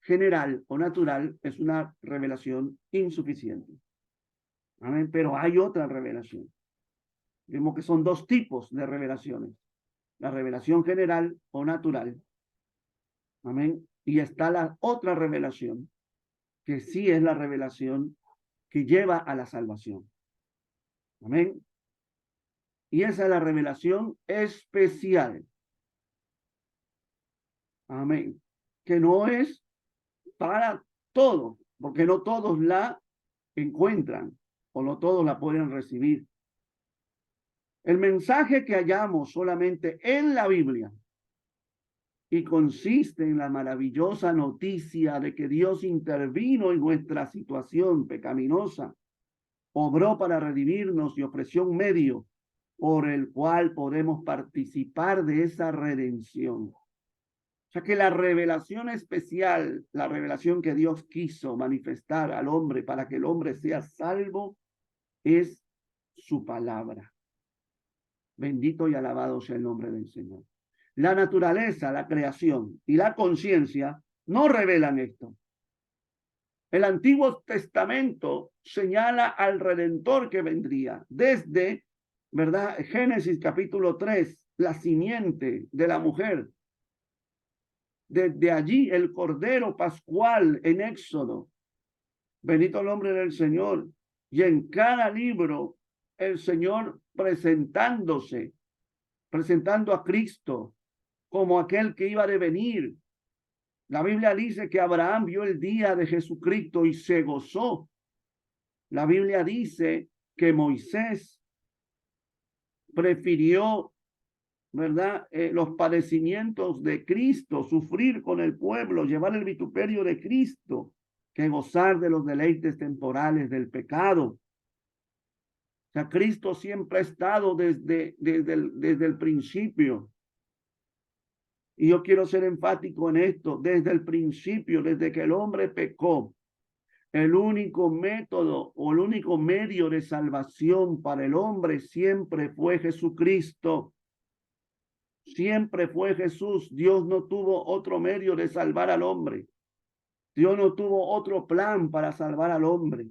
general o natural es una revelación insuficiente. Amén. Pero hay otra revelación. Vemos que son dos tipos de revelaciones. La revelación general o natural. Amén. Y está la otra revelación, que sí es la revelación que lleva a la salvación. Amén. Y esa es la revelación especial. Amén. Que no es para todos, porque no todos la encuentran o no todos la pueden recibir. El mensaje que hallamos solamente en la Biblia y consiste en la maravillosa noticia de que Dios intervino en nuestra situación pecaminosa, obró para redimirnos y ofreció un medio por el cual podemos participar de esa redención. O sea que la revelación especial, la revelación que Dios quiso manifestar al hombre para que el hombre sea salvo, es su palabra. Bendito y alabado sea el nombre del Señor. La naturaleza, la creación y la conciencia no revelan esto. El Antiguo Testamento señala al Redentor que vendría desde, ¿verdad? Génesis capítulo 3, la simiente de la mujer. Desde allí el Cordero Pascual en Éxodo. Bendito el nombre del Señor. Y en cada libro el Señor presentando a Cristo como aquel que iba a venir. La Biblia dice que Abraham vio el día de Jesucristo y se gozó. La Biblia dice que Moisés prefirió, ¿verdad? Los padecimientos de Cristo, sufrir con el pueblo, llevar el vituperio de Cristo, que gozar de los deleites temporales del pecado. O sea, Cristo siempre ha estado desde el principio. Y yo quiero ser enfático en esto, desde el principio, desde que el hombre pecó, el único método o el único medio de salvación para el hombre siempre fue Jesucristo. Siempre fue Jesús. Dios no tuvo otro medio de salvar al hombre. Dios no tuvo otro plan para salvar al hombre.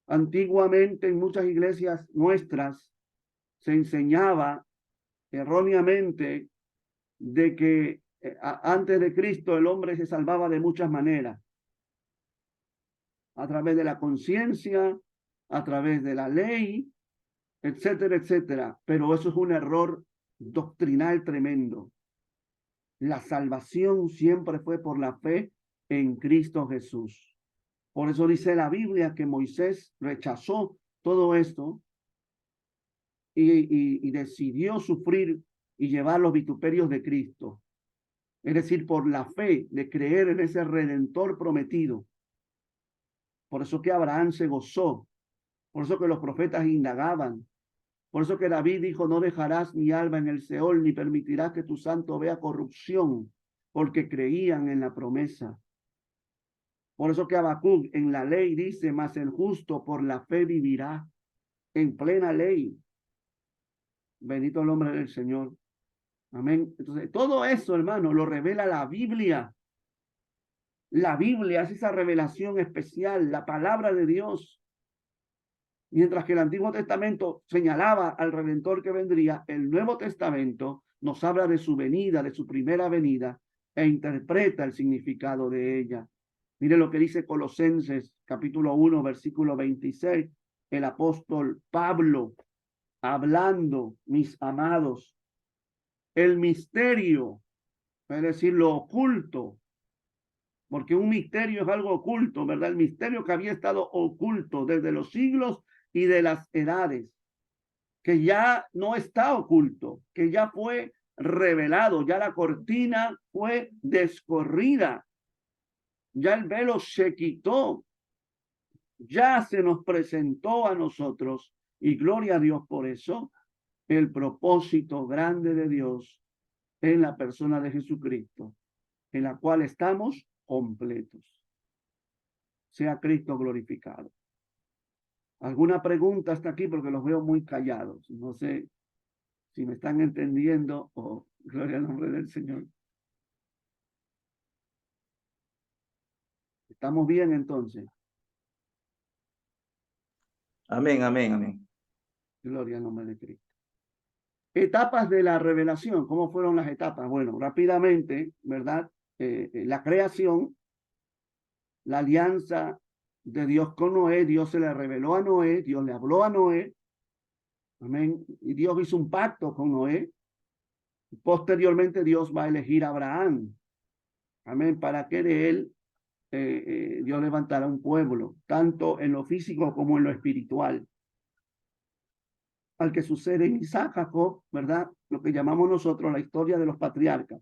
Antiguamente en muchas iglesias nuestras se enseñaba erróneamente de que antes de Cristo el hombre se salvaba de muchas maneras. A través de la conciencia, a través de la ley, etcétera, etcétera. Pero eso es un error doctrinal tremendo. La salvación siempre fue por la fe en Cristo Jesús. Por eso dice la Biblia que Moisés rechazó todo esto y decidió sufrir y llevar los vituperios de Cristo. Es decir, por la fe de creer en ese Redentor prometido. Por eso que Abraham se gozó. Por eso que los profetas indagaban. Por eso que David dijo, no dejarás mi alma en el Seol, ni permitirás que tu santo vea corrupción, porque creían en la promesa. Por eso que Habacuc en la ley dice, mas el justo por la fe vivirá, en plena ley. Bendito el nombre del Señor. Amén. Entonces, todo eso, hermano, lo revela la Biblia. La Biblia es esa revelación especial, la palabra de Dios. Mientras que el Antiguo Testamento señalaba al Redentor que vendría, el Nuevo Testamento nos habla de su venida, de su primera venida, e interpreta el significado de ella. Mire lo que dice Colosenses, capítulo 1, versículo 26, el apóstol Pablo, hablando, mis amados, el misterio, es decir, lo oculto, porque un misterio es algo oculto, ¿verdad? El misterio que había estado oculto desde los siglos y de las edades, que ya no está oculto, que ya fue revelado, ya la cortina fue descorrida, ya el velo se quitó, ya se nos presentó a nosotros, y gloria a Dios por eso, el propósito grande de Dios en la persona de Jesucristo, en la cual estamos completos. Sea Cristo glorificado. ¿Alguna pregunta hasta aquí? Porque los veo muy callados. No sé si me están entendiendo o gloria al nombre del Señor. ¿Estamos bien entonces? Amén, amén, amén. Gloria al nombre de Cristo. Etapas de la revelación. ¿Cómo fueron las etapas? Bueno, rápidamente, ¿verdad? La creación, la alianza de Dios con Noé. Dios se le reveló a Noé, Dios le habló a Noé. Amén. Y Dios hizo un pacto con Noé. Posteriormente Dios va a elegir a Abraham. Amén. Para que de él Dios levantará un pueblo, tanto en lo físico como en lo espiritual. Al que sucede en Isaac, Jacob, ¿verdad? Lo que llamamos nosotros la historia de los patriarcas.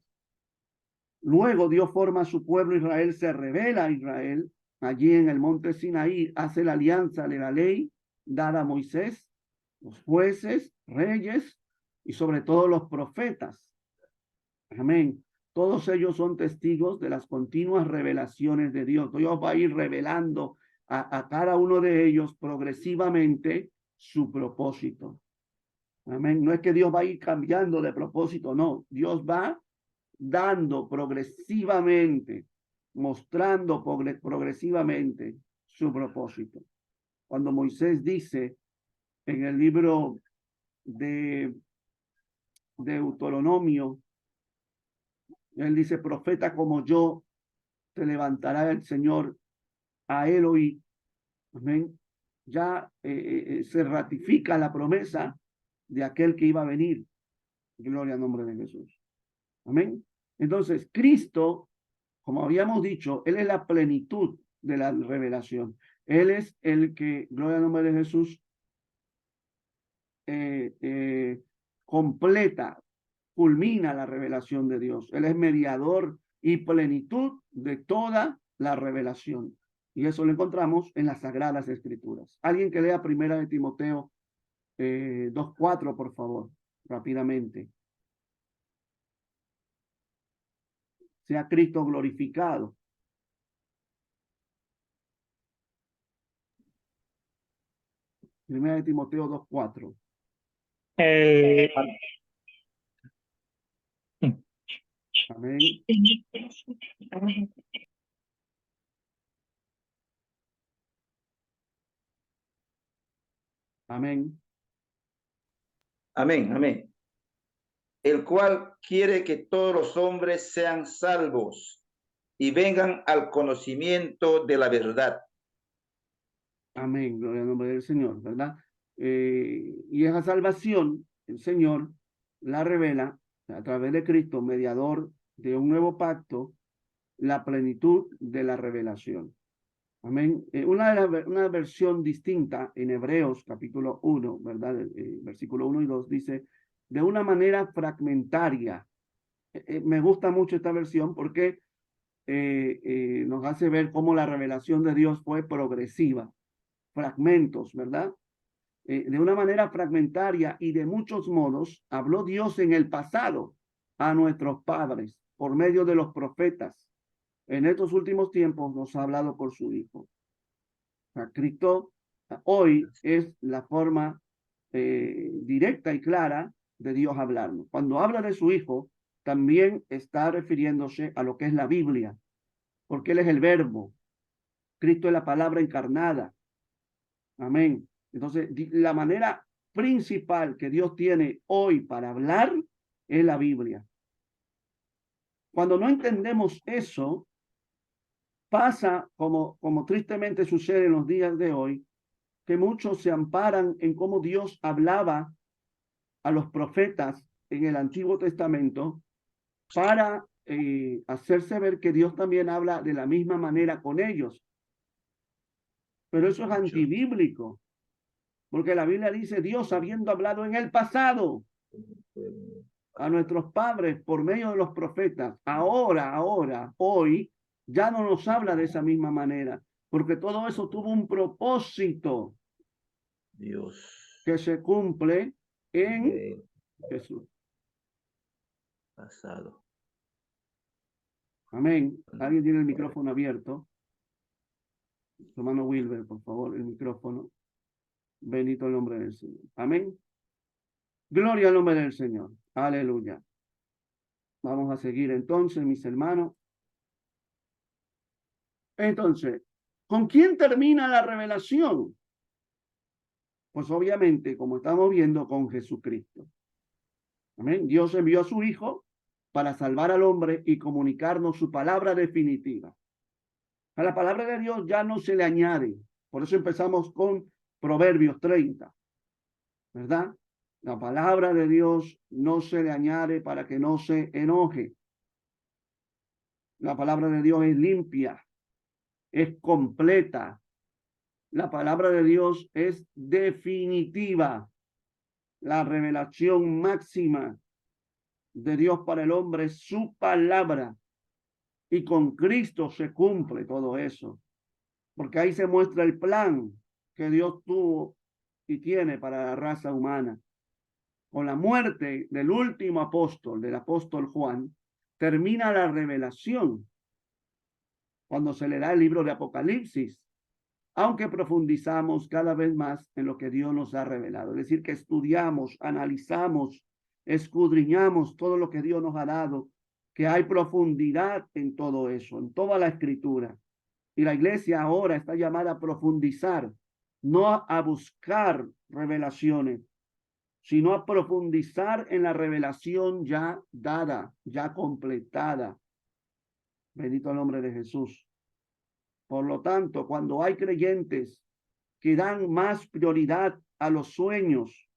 Luego Dios forma a su pueblo Israel, se revela a Israel, allí en el monte Sinaí, hace la alianza de la ley dada a Moisés, los jueces, reyes y sobre todo los profetas. Amén. Todos ellos son testigos de las continuas revelaciones de Dios. Dios va a ir revelando a cada uno de ellos progresivamente su propósito. Amén. No es que Dios va a ir cambiando de propósito, no. Dios va dando progresivamente, mostrando progresivamente su propósito. Cuando Moisés dice en el libro de Deuteronomio, él dice, profeta como yo, te levantará el Señor, a él oí. Amén. Ya se ratifica la promesa de aquel que iba a venir. Gloria al nombre de Jesús. Amén. Entonces, Cristo, como habíamos dicho, Él es la plenitud de la revelación. Él es el que, gloria al nombre de Jesús, completa, culmina la revelación de Dios. Él es mediador y plenitud de toda la revelación. Y eso lo encontramos en las Sagradas Escrituras. Alguien que lea Primera de Timoteo 2:4, por favor, rápidamente. Sea Cristo glorificado. Primera de Timoteo 2:4. Amén. Amén. Amén, amén. El cual quiere que todos los hombres sean salvos y vengan al conocimiento de la verdad. Amén. Gloria al nombre del Señor, ¿verdad? Y esa salvación, el Señor la revela a través de Cristo, mediador de un nuevo pacto, la plenitud de la revelación. Amén. Una versión distinta en Hebreos capítulo 1, ¿verdad? Versículo 1 y 2 dice, de una manera fragmentaria. Me gusta mucho esta versión porque nos hace ver cómo la revelación de Dios fue progresiva, fragmentos, ¿verdad? De una manera fragmentaria y de muchos modos, habló Dios en el pasado a nuestros padres por medio de los profetas. En estos últimos tiempos nos ha hablado por su Hijo. O sea, Cristo hoy es la forma directa y clara de Dios hablarnos. Cuando habla de su Hijo, también está refiriéndose a lo que es la Biblia, porque Él es el Verbo. Cristo es la palabra encarnada. Amén. Entonces, la manera principal que Dios tiene hoy para hablar es la Biblia. Cuando no entendemos eso, pasa como tristemente sucede en los días de hoy, que muchos se amparan en cómo Dios hablaba a los profetas en el Antiguo Testamento para hacerse ver que Dios también habla de la misma manera con ellos. Pero eso es antibíblico, porque la Biblia dice, Dios habiendo hablado en el pasado a nuestros padres por medio de los profetas, ahora, hoy, ya no nos habla de esa misma manera, porque todo eso tuvo un propósito Dios que se cumple en Jesús. pasado. Amén. ¿Alguien tiene el micrófono abierto? Hermano Wilber, por favor, el micrófono. Bendito el nombre del Señor. Amén. Gloria al nombre del Señor. Aleluya. Vamos a seguir entonces, mis hermanos. Entonces, ¿con quién termina la revelación? Pues obviamente, como estamos viendo, con Jesucristo. Amén. Dios envió a su Hijo para salvar al hombre y comunicarnos su palabra definitiva. A la palabra de Dios ya no se le añade. Por eso empezamos con Proverbios 30, ¿verdad? La palabra de Dios no se le añade para que no se enoje. La palabra de Dios es limpia, es completa. La palabra de Dios es definitiva. La revelación máxima de Dios para el hombre es su palabra. Y con Cristo se cumple todo eso. Porque ahí se muestra el plan que Dios tuvo y tiene para la raza humana. Con la muerte del último apóstol, del apóstol Juan, termina la revelación cuando se le da el libro de Apocalipsis, aunque profundizamos cada vez más en lo que Dios nos ha revelado. Es decir, que estudiamos, analizamos, escudriñamos todo lo que Dios nos ha dado, que hay profundidad en todo eso, en toda la escritura. Y la iglesia ahora está llamada a profundizar, no a buscar revelaciones, sino a profundizar en la revelación ya dada, ya completada. Bendito el nombre de Jesús. Por lo tanto, cuando hay creyentes que dan más prioridad a los sueños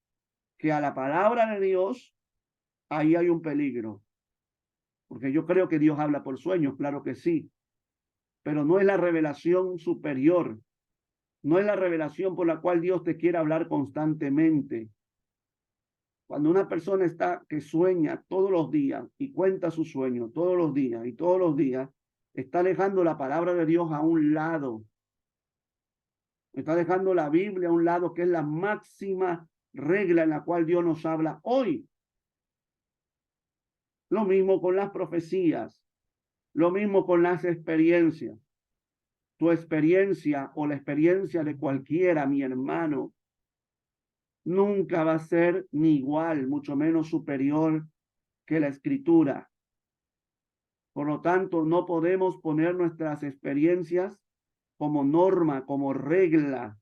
que a la palabra de Dios, ahí hay un peligro. Porque yo creo que Dios habla por sueños, claro que sí, pero no es la revelación superior, no es la revelación por la cual Dios te quiere hablar constantemente. Cuando una persona está que sueña todos los días y cuenta sus sueños todos los días y todos los días, está dejando la palabra de Dios a un lado. Está dejando la Biblia a un lado, que es la máxima regla en la cual Dios nos habla hoy. Lo mismo con las profecías, lo mismo con las experiencias. Tu experiencia o la experiencia de cualquiera, mi hermano, nunca va a ser ni igual, mucho menos superior que la escritura. Por lo tanto, no podemos poner nuestras experiencias como norma, como regla.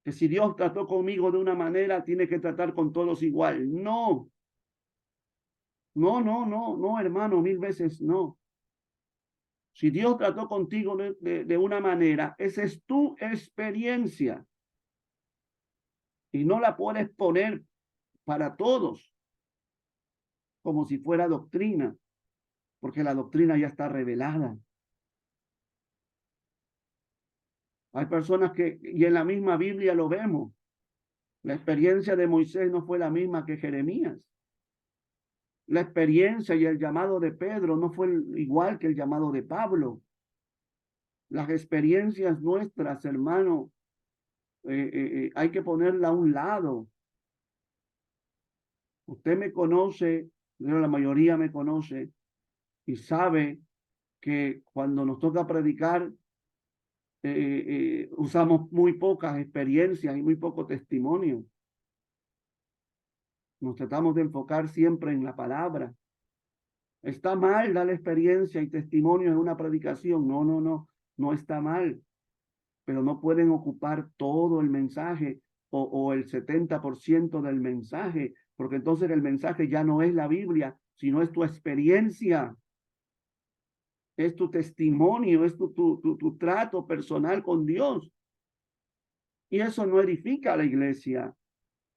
Que si Dios trató conmigo de una manera, tiene que tratar con todos igual. No. No, hermano, 1000 veces no. Si Dios trató contigo de una manera, esa es tu experiencia. Y no la puedes poner para todos como si fuera doctrina. porque la doctrina ya está revelada. Hay personas que, y en la misma Biblia lo vemos, la experiencia de Moisés no fue la misma que Jeremías. La experiencia y el llamado de Pedro no fue igual que el llamado de Pablo. Las experiencias nuestras, hermano, hay que ponerla a un lado. Usted me conoce, la mayoría me conoce y sabe que cuando nos toca predicar, usamos muy pocas experiencias y muy poco testimonio. Nos tratamos de enfocar siempre en la palabra. ¿Está mal dar experiencia y testimonio en una predicación? No, no, no, no está mal. Pero no pueden ocupar todo el mensaje o el 70% del mensaje, porque entonces el mensaje ya no es la Biblia, sino es tu experiencia, es tu testimonio, es tu trato personal con Dios. Y eso no edifica a la iglesia.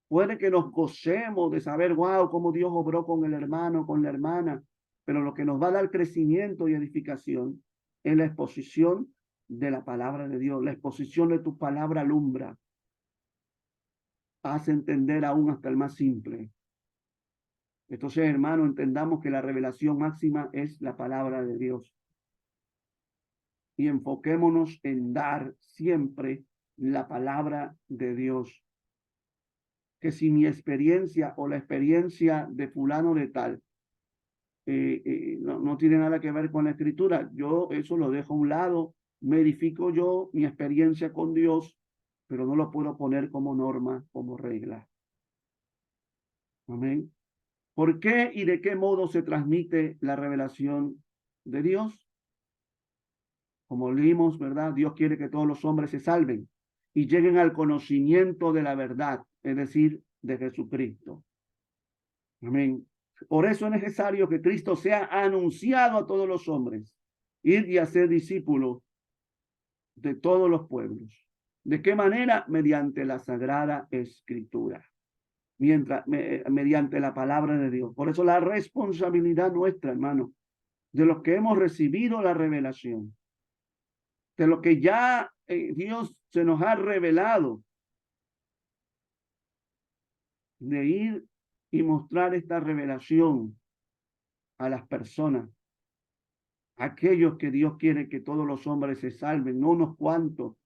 Puede que nos gocemos de saber, wow, cómo Dios obró con el hermano, con la hermana, pero lo que nos va a dar crecimiento y edificación es la exposición de la palabra de Dios. La exposición de tu palabra alumbra, hace entender aún hasta el más simple. Entonces, hermano, entendamos que la revelación máxima es la palabra de Dios. Y enfoquémonos en dar siempre la palabra de Dios. Que si mi experiencia o la experiencia de fulano de tal no tiene nada que ver con la escritura, yo eso lo dejo a un lado, me edifico yo mi experiencia con Dios, pero no lo puedo poner como norma, como regla. Amén. ¿Por qué y de qué modo se transmite la revelación de Dios? Como leímos, ¿verdad? Dios quiere que todos los hombres se salven y lleguen al conocimiento de la verdad, es decir, de Jesucristo. Amén. Por eso es necesario que Cristo sea anunciado a todos los hombres. Ir y hacer discípulos de todos los pueblos. ¿De qué manera? Mediante la Sagrada Escritura. Mediante la palabra de Dios. Por eso la responsabilidad nuestra, hermano, de los que hemos recibido la revelación, de lo que ya Dios se nos ha revelado, de ir y mostrar esta revelación a las personas, aquellos que Dios quiere que todos los hombres se salven, no unos cuantos,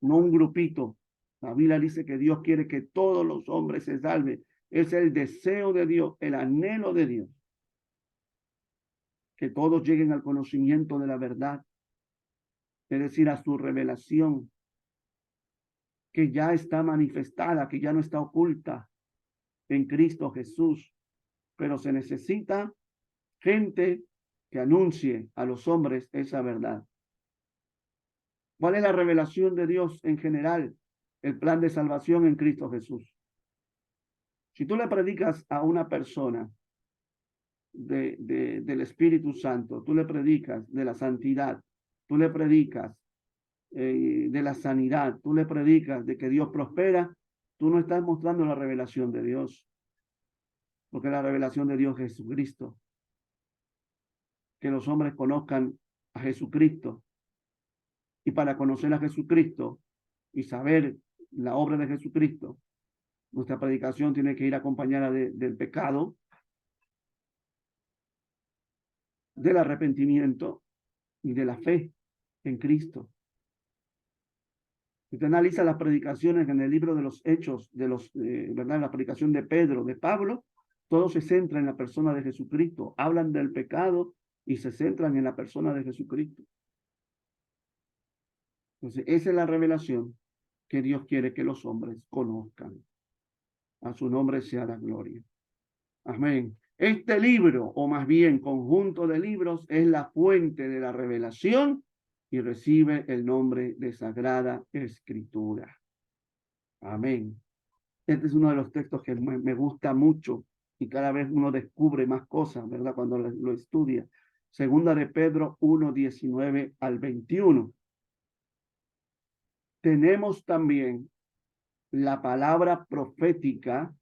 no un grupito. La Biblia dice que Dios quiere que todos los hombres se salven. Es el deseo de Dios, el anhelo de Dios, que todos lleguen al conocimiento de la verdad, es decir, a su revelación, que ya está manifestada, que ya no está oculta en Cristo Jesús, pero se necesita gente que anuncie a los hombres esa verdad. ¿Cuál es la revelación de Dios en general? El plan de salvación en Cristo Jesús. Si tú le predicas a una persona del Espíritu Santo, tú le predicas de la santidad, tú le predicas de la sanidad, tú le predicas de que Dios prospera, tú no estás mostrando la revelación de Dios, porque la revelación de Dios es Jesucristo. Que los hombres conozcan a Jesucristo. Y para conocer a Jesucristo y saber la obra de Jesucristo, nuestra predicación tiene que ir acompañada del pecado, del arrepentimiento y de la fe en Cristo. Si usted analiza las predicaciones en el libro de los Hechos, ¿verdad? La predicación de Pedro, de Pablo, todo se centra en la persona de Jesucristo. Hablan del pecado y se centran en la persona de Jesucristo. Entonces, esa es la revelación que Dios quiere que los hombres conozcan. A su nombre sea la gloria. Amén. Este libro, o más bien conjunto de libros, es la fuente de la revelación y recibe el nombre de Sagrada Escritura. Amén. Este es uno de los textos que me gusta mucho y cada vez uno descubre más cosas, ¿verdad? Cuando lo estudia. Segunda de Pedro 1, 19 al 21. Tenemos también la palabra profética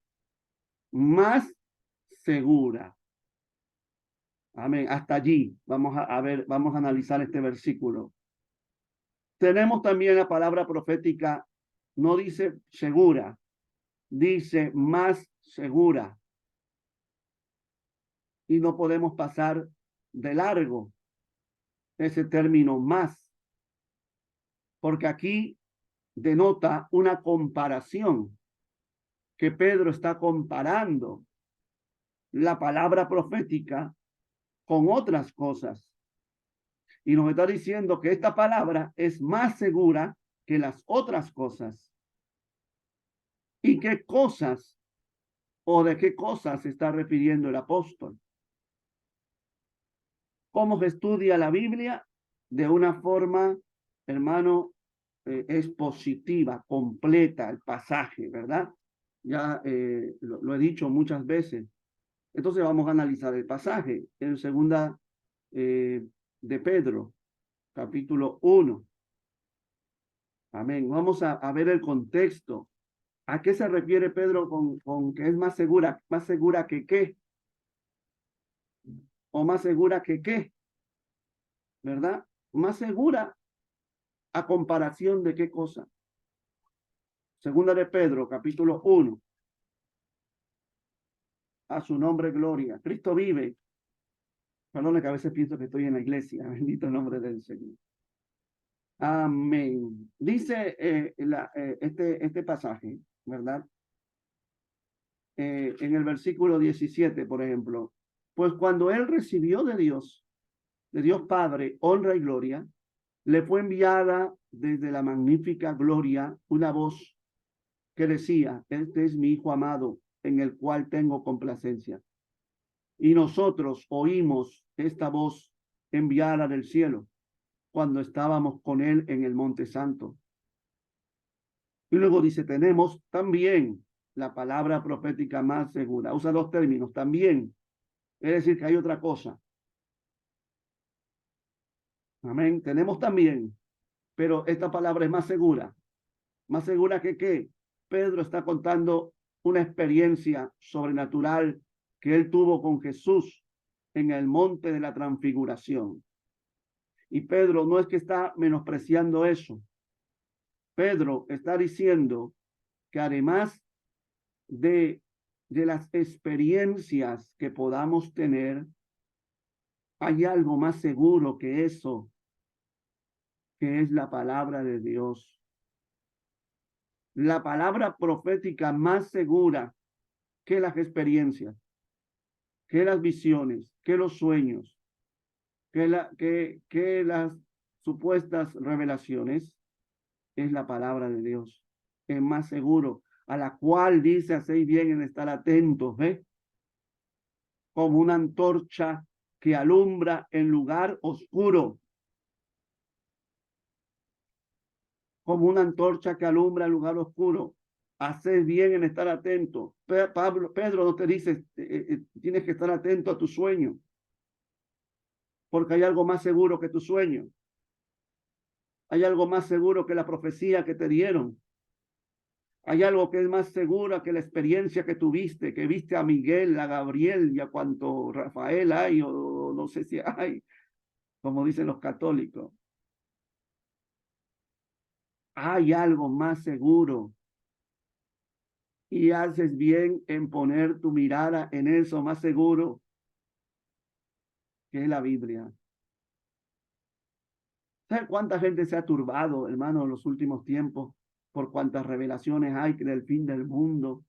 más segura. Amén. Hasta allí vamos a ver, vamos a analizar este versículo. Tenemos también la palabra profética, no dice segura, dice más segura. Y no podemos pasar de largo ese término más, porque aquí denota una comparación, que Pedro está comparando la palabra profética con otras cosas. Y nos está diciendo que esta palabra es más segura que las otras cosas. ¿Y qué cosas o de qué cosas se está refiriendo el apóstol? ¿Cómo se estudia la Biblia? De una forma, hermano, expositiva, completa, el pasaje, ¿verdad? Ya lo he dicho muchas veces. Entonces vamos a analizar el pasaje en segunda de Pedro, capítulo 1. Amén. Vamos a ver el contexto. ¿A qué se refiere Pedro con que es más segura? ¿Más segura que qué? ¿O más segura que qué? ¿Verdad? Más segura a comparación de qué cosa. Segunda de Pedro, capítulo 1. A su nombre, gloria. Cristo vive. Perdón, que a veces pienso que estoy en la iglesia. Bendito el nombre del Señor. Amén. Dice este pasaje, ¿verdad? En el versículo 17, por ejemplo. Pues cuando él recibió de Dios Padre, honra y gloria, le fue enviada desde la magnífica gloria una voz que decía: este es mi Hijo amado, en el cual tengo complacencia. Y nosotros oímos esta voz enviada del cielo cuando estábamos con él en el Monte Santo. Y luego dice, tenemos también la palabra profética más segura. Usa dos términos, también. Es decir, que hay otra cosa. Amén. Tenemos también, pero esta palabra es más segura. ¿Más segura que qué? Pedro está contando una experiencia sobrenatural que él tuvo con Jesús en el monte de la transfiguración. Y Pedro no es que está menospreciando eso. Pedro está diciendo que además de las experiencias que podamos tener, hay algo más seguro que eso, que es la palabra de Dios. La palabra profética más segura que las experiencias, que las visiones, que los sueños, que las supuestas revelaciones, es la palabra de Dios. Es más seguro, a la cual dice, hacéis bien en estar atentos, ¿ves? Como una antorcha que alumbra en lugar oscuro. Como una antorcha que alumbra en lugar oscuro. Hacéis bien en estar atento. Pedro no te dice, tienes que estar atento a tu sueño, porque hay algo más seguro que tu sueño. Hay algo más seguro que la profecía que te dieron. Hay algo que es más seguro que la experiencia que tuviste, que viste a Miguel, a Gabriel y a cuanto Rafael hay, o no sé si hay, como dicen los católicos. Hay algo más seguro. Y haces bien en poner tu mirada en eso más seguro, que es la Biblia. ¿Sabes cuánta gente se ha turbado, hermano, en los últimos tiempos por cuántas revelaciones hay del fin del mundo?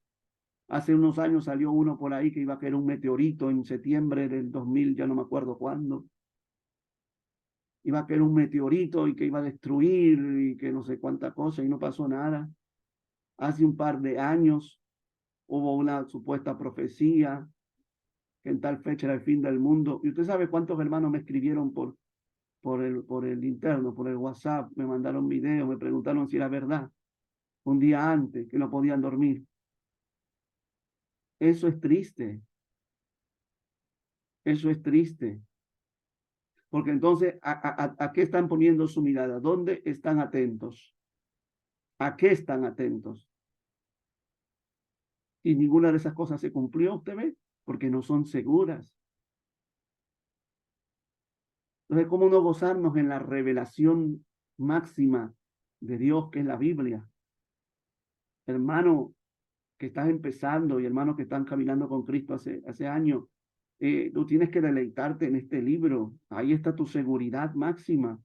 Hace unos años salió uno por ahí que iba a caer un meteorito en septiembre del 2000, ya no me acuerdo cuándo. Iba a caer un meteorito y que iba a destruir y que no sé cuánta cosa, y no pasó nada. Hace un par de años hubo una supuesta profecía que en tal fecha era el fin del mundo. Y usted sabe cuántos hermanos me escribieron por el interno, por el WhatsApp, me mandaron videos, me preguntaron si era verdad, un día antes, que no podían dormir. Eso es triste. Eso es triste. Porque entonces, ¿a qué están poniendo su mirada? ¿Dónde están atentos? ¿A qué están atentos? Y ninguna de esas cosas se cumplió, usted ve, porque no son seguras. Entonces, ¿cómo no gozarnos en la revelación máxima de Dios, que es la Biblia? Hermano que estás empezando y hermanos que están caminando con Cristo hace años, tú tienes que deleitarte en este libro. Ahí está tu seguridad máxima.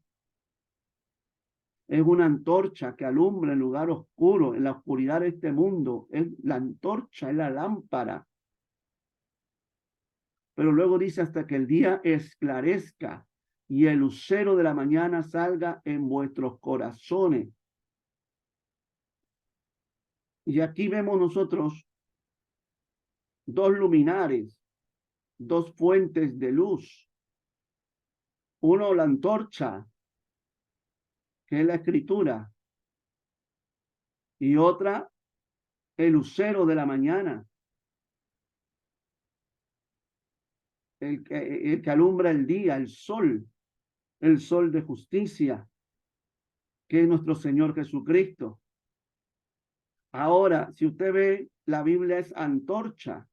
Es una antorcha que alumbra en lugar oscuro, en la oscuridad de este mundo. Es la antorcha, es la lámpara. Pero luego dice hasta que el día esclarezca y el lucero de la mañana salga en vuestros corazones. Y aquí vemos nosotros dos luminares, dos fuentes de luz. Uno, la antorcha, que es la escritura, y otra, el lucero de la mañana, el que alumbra el día, el sol de justicia, que es nuestro Señor Jesucristo. Ahora, si usted ve, la Biblia es antorcha,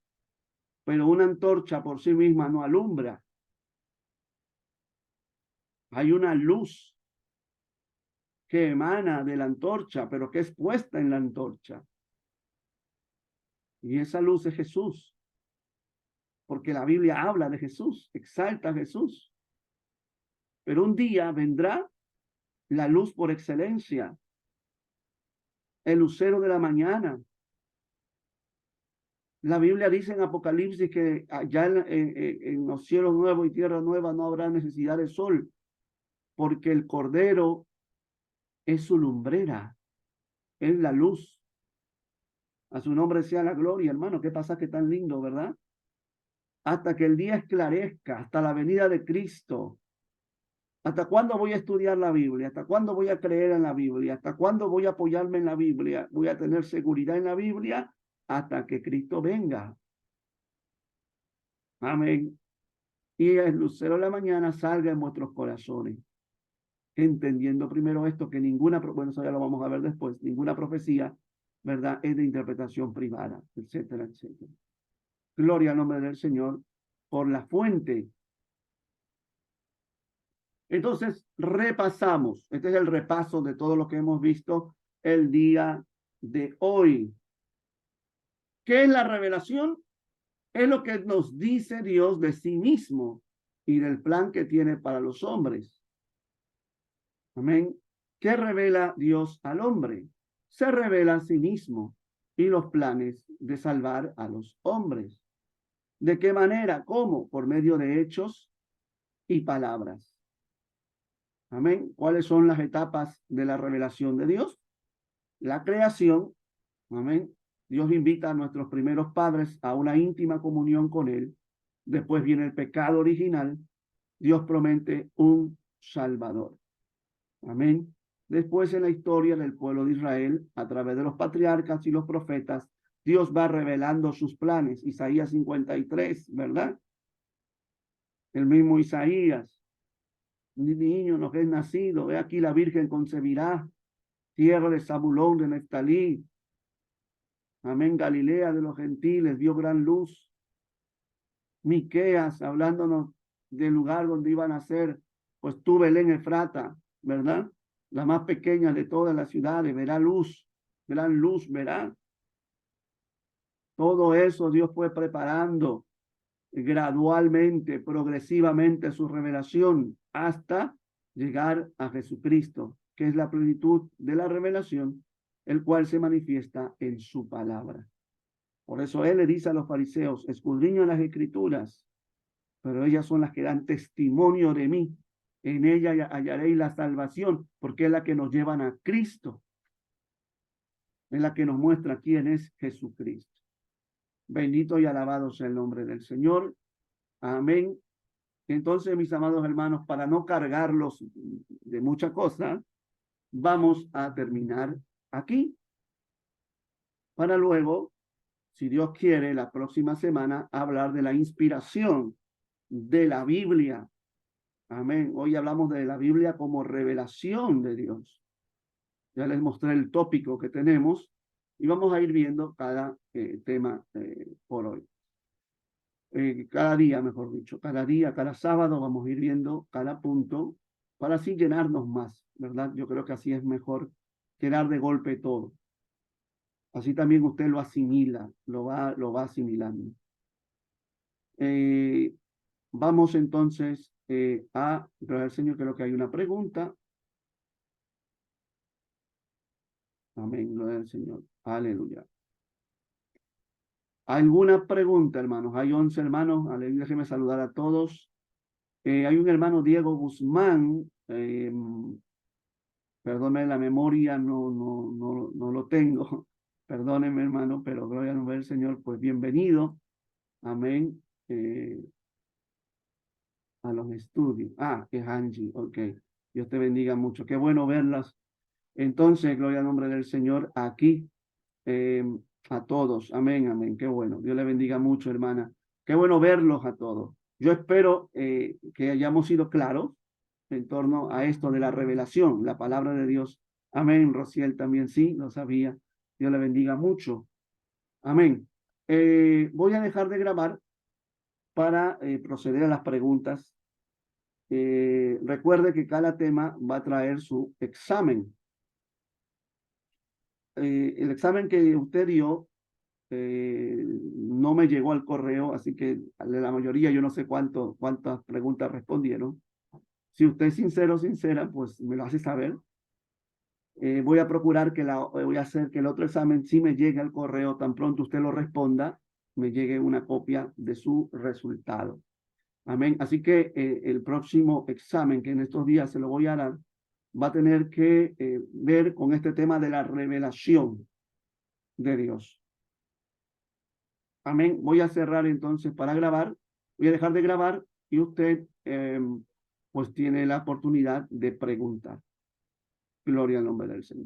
pero una antorcha por sí misma no alumbra. Hay una luz que emana de la antorcha, pero que es puesta en la antorcha. Y esa luz es Jesús, porque la Biblia habla de Jesús, exalta a Jesús. Pero un día vendrá la luz por excelencia, el lucero de la mañana. La Biblia dice en Apocalipsis que allá en los cielos nuevos y tierra nueva no habrá necesidad de sol, porque el Cordero es su lumbrera, es la luz. A su nombre sea la gloria, hermano. Qué pasaje tan lindo, ¿verdad? Hasta que el día esclarezca, hasta la venida de Cristo. ¿Hasta cuándo voy a estudiar la Biblia? ¿Hasta cuándo voy a creer en la Biblia? ¿Hasta cuándo voy a apoyarme en la Biblia? ¿Voy a tener seguridad en la Biblia? Hasta que Cristo venga. Amén. Y el lucero de la mañana salga en vuestros corazones. Entendiendo primero esto, que ninguna, bueno, eso ya lo vamos a ver después, ninguna profecía, ¿verdad?, es de interpretación privada, etcétera, etcétera. Gloria al nombre del Señor por la fuente. Entonces, repasamos. Este es el repaso de todo lo que hemos visto el día de hoy. ¿Qué es la revelación? Es lo que nos dice Dios de sí mismo y del plan que tiene para los hombres. Amén. ¿Qué revela Dios al hombre? Se revela a sí mismo y los planes de salvar a los hombres. ¿De qué manera? ¿Cómo? Por medio de hechos y palabras. Amén. ¿Cuáles son las etapas de la revelación de Dios? La creación. Amén. Dios invita a nuestros primeros padres a una íntima comunión con Él. Después viene el pecado original. Dios promete un Salvador. Amén. Después en la historia del pueblo de Israel, a través de los patriarcas y los profetas, Dios va revelando sus planes. Isaías 53, ¿verdad? El mismo Isaías. Niño nos es nacido, he aquí la Virgen concebirá, tierra de Zabulón, de Neftalí. Amén, Galilea de los gentiles, vio gran luz. Miqueas, hablándonos del lugar donde iban a ser, pues tú, Belén Efrata, ¿verdad? La más pequeña de todas las ciudades, verá luz, gran luz, verá. Todo eso Dios fue preparando gradualmente, progresivamente su revelación hasta llegar a Jesucristo, que es la plenitud de la revelación, el cual se manifiesta en su palabra. Por eso Él le dice a los fariseos, escudriño las escrituras, pero ellas son las que dan testimonio de mí. En ella hallaréis la salvación, porque es la que nos llevan a Cristo. Es la que nos muestra quién es Jesucristo. Bendito y alabado sea el nombre del Señor. Amén. Entonces, mis amados hermanos, para no cargarlos de mucha cosa, vamos a terminar aquí. Para luego, si Dios quiere, la próxima semana, hablar de la inspiración de la Biblia. Amén. Hoy hablamos de la Biblia como revelación de Dios. Ya les mostré el tópico que tenemos y vamos a ir viendo cada tema por hoy. cada día, mejor dicho, cada día, cada sábado vamos a ir viendo cada punto para así llenarnos más, ¿verdad? Yo creo que así es mejor que dar de golpe todo. Así también usted lo asimila, lo va asimilando. Vamos entonces a, gloria al Señor, creo que hay una pregunta. Amén, gloria al Señor. Aleluya. ¿Alguna pregunta, hermanos? Hay 11 hermanos. Aleluya, déjeme saludar a todos. Hay un hermano Diego Guzmán. Perdóneme la memoria, no lo tengo. Perdóneme, hermano, pero gloria al nombre del Señor. Pues bienvenido. Amén. A los estudios. Ah, es Angie. Ok. Dios te bendiga mucho. Qué bueno verlas. Entonces, gloria al nombre del Señor aquí. A todos. Amén, amén. Qué bueno. Dios le bendiga mucho, hermana. Qué bueno verlos a todos. Yo espero que hayamos sido claros en torno a esto de la revelación, la palabra de Dios. Amén. Rociel también sí, lo sabía. Dios le bendiga mucho. Amén. Voy a dejar de grabar para proceder a las preguntas. Recuerde que cada tema va a traer su examen. El examen que usted dio no me llegó al correo, así que de la mayoría yo no sé cuántas preguntas respondieron. Si usted es sincero o sincera, pues me lo hace saber. Voy a procurar voy a hacer que el otro examen sí me llegue al correo, tan pronto usted lo responda, me llegue una copia de su resultado. Amén. Así que el próximo examen que en estos días se lo voy a dar, va a tener que ver con este tema de la revelación de Dios. Amén. Voy a cerrar entonces para grabar. Voy a dejar de grabar y usted pues tiene la oportunidad de preguntar. Gloria al nombre del Señor.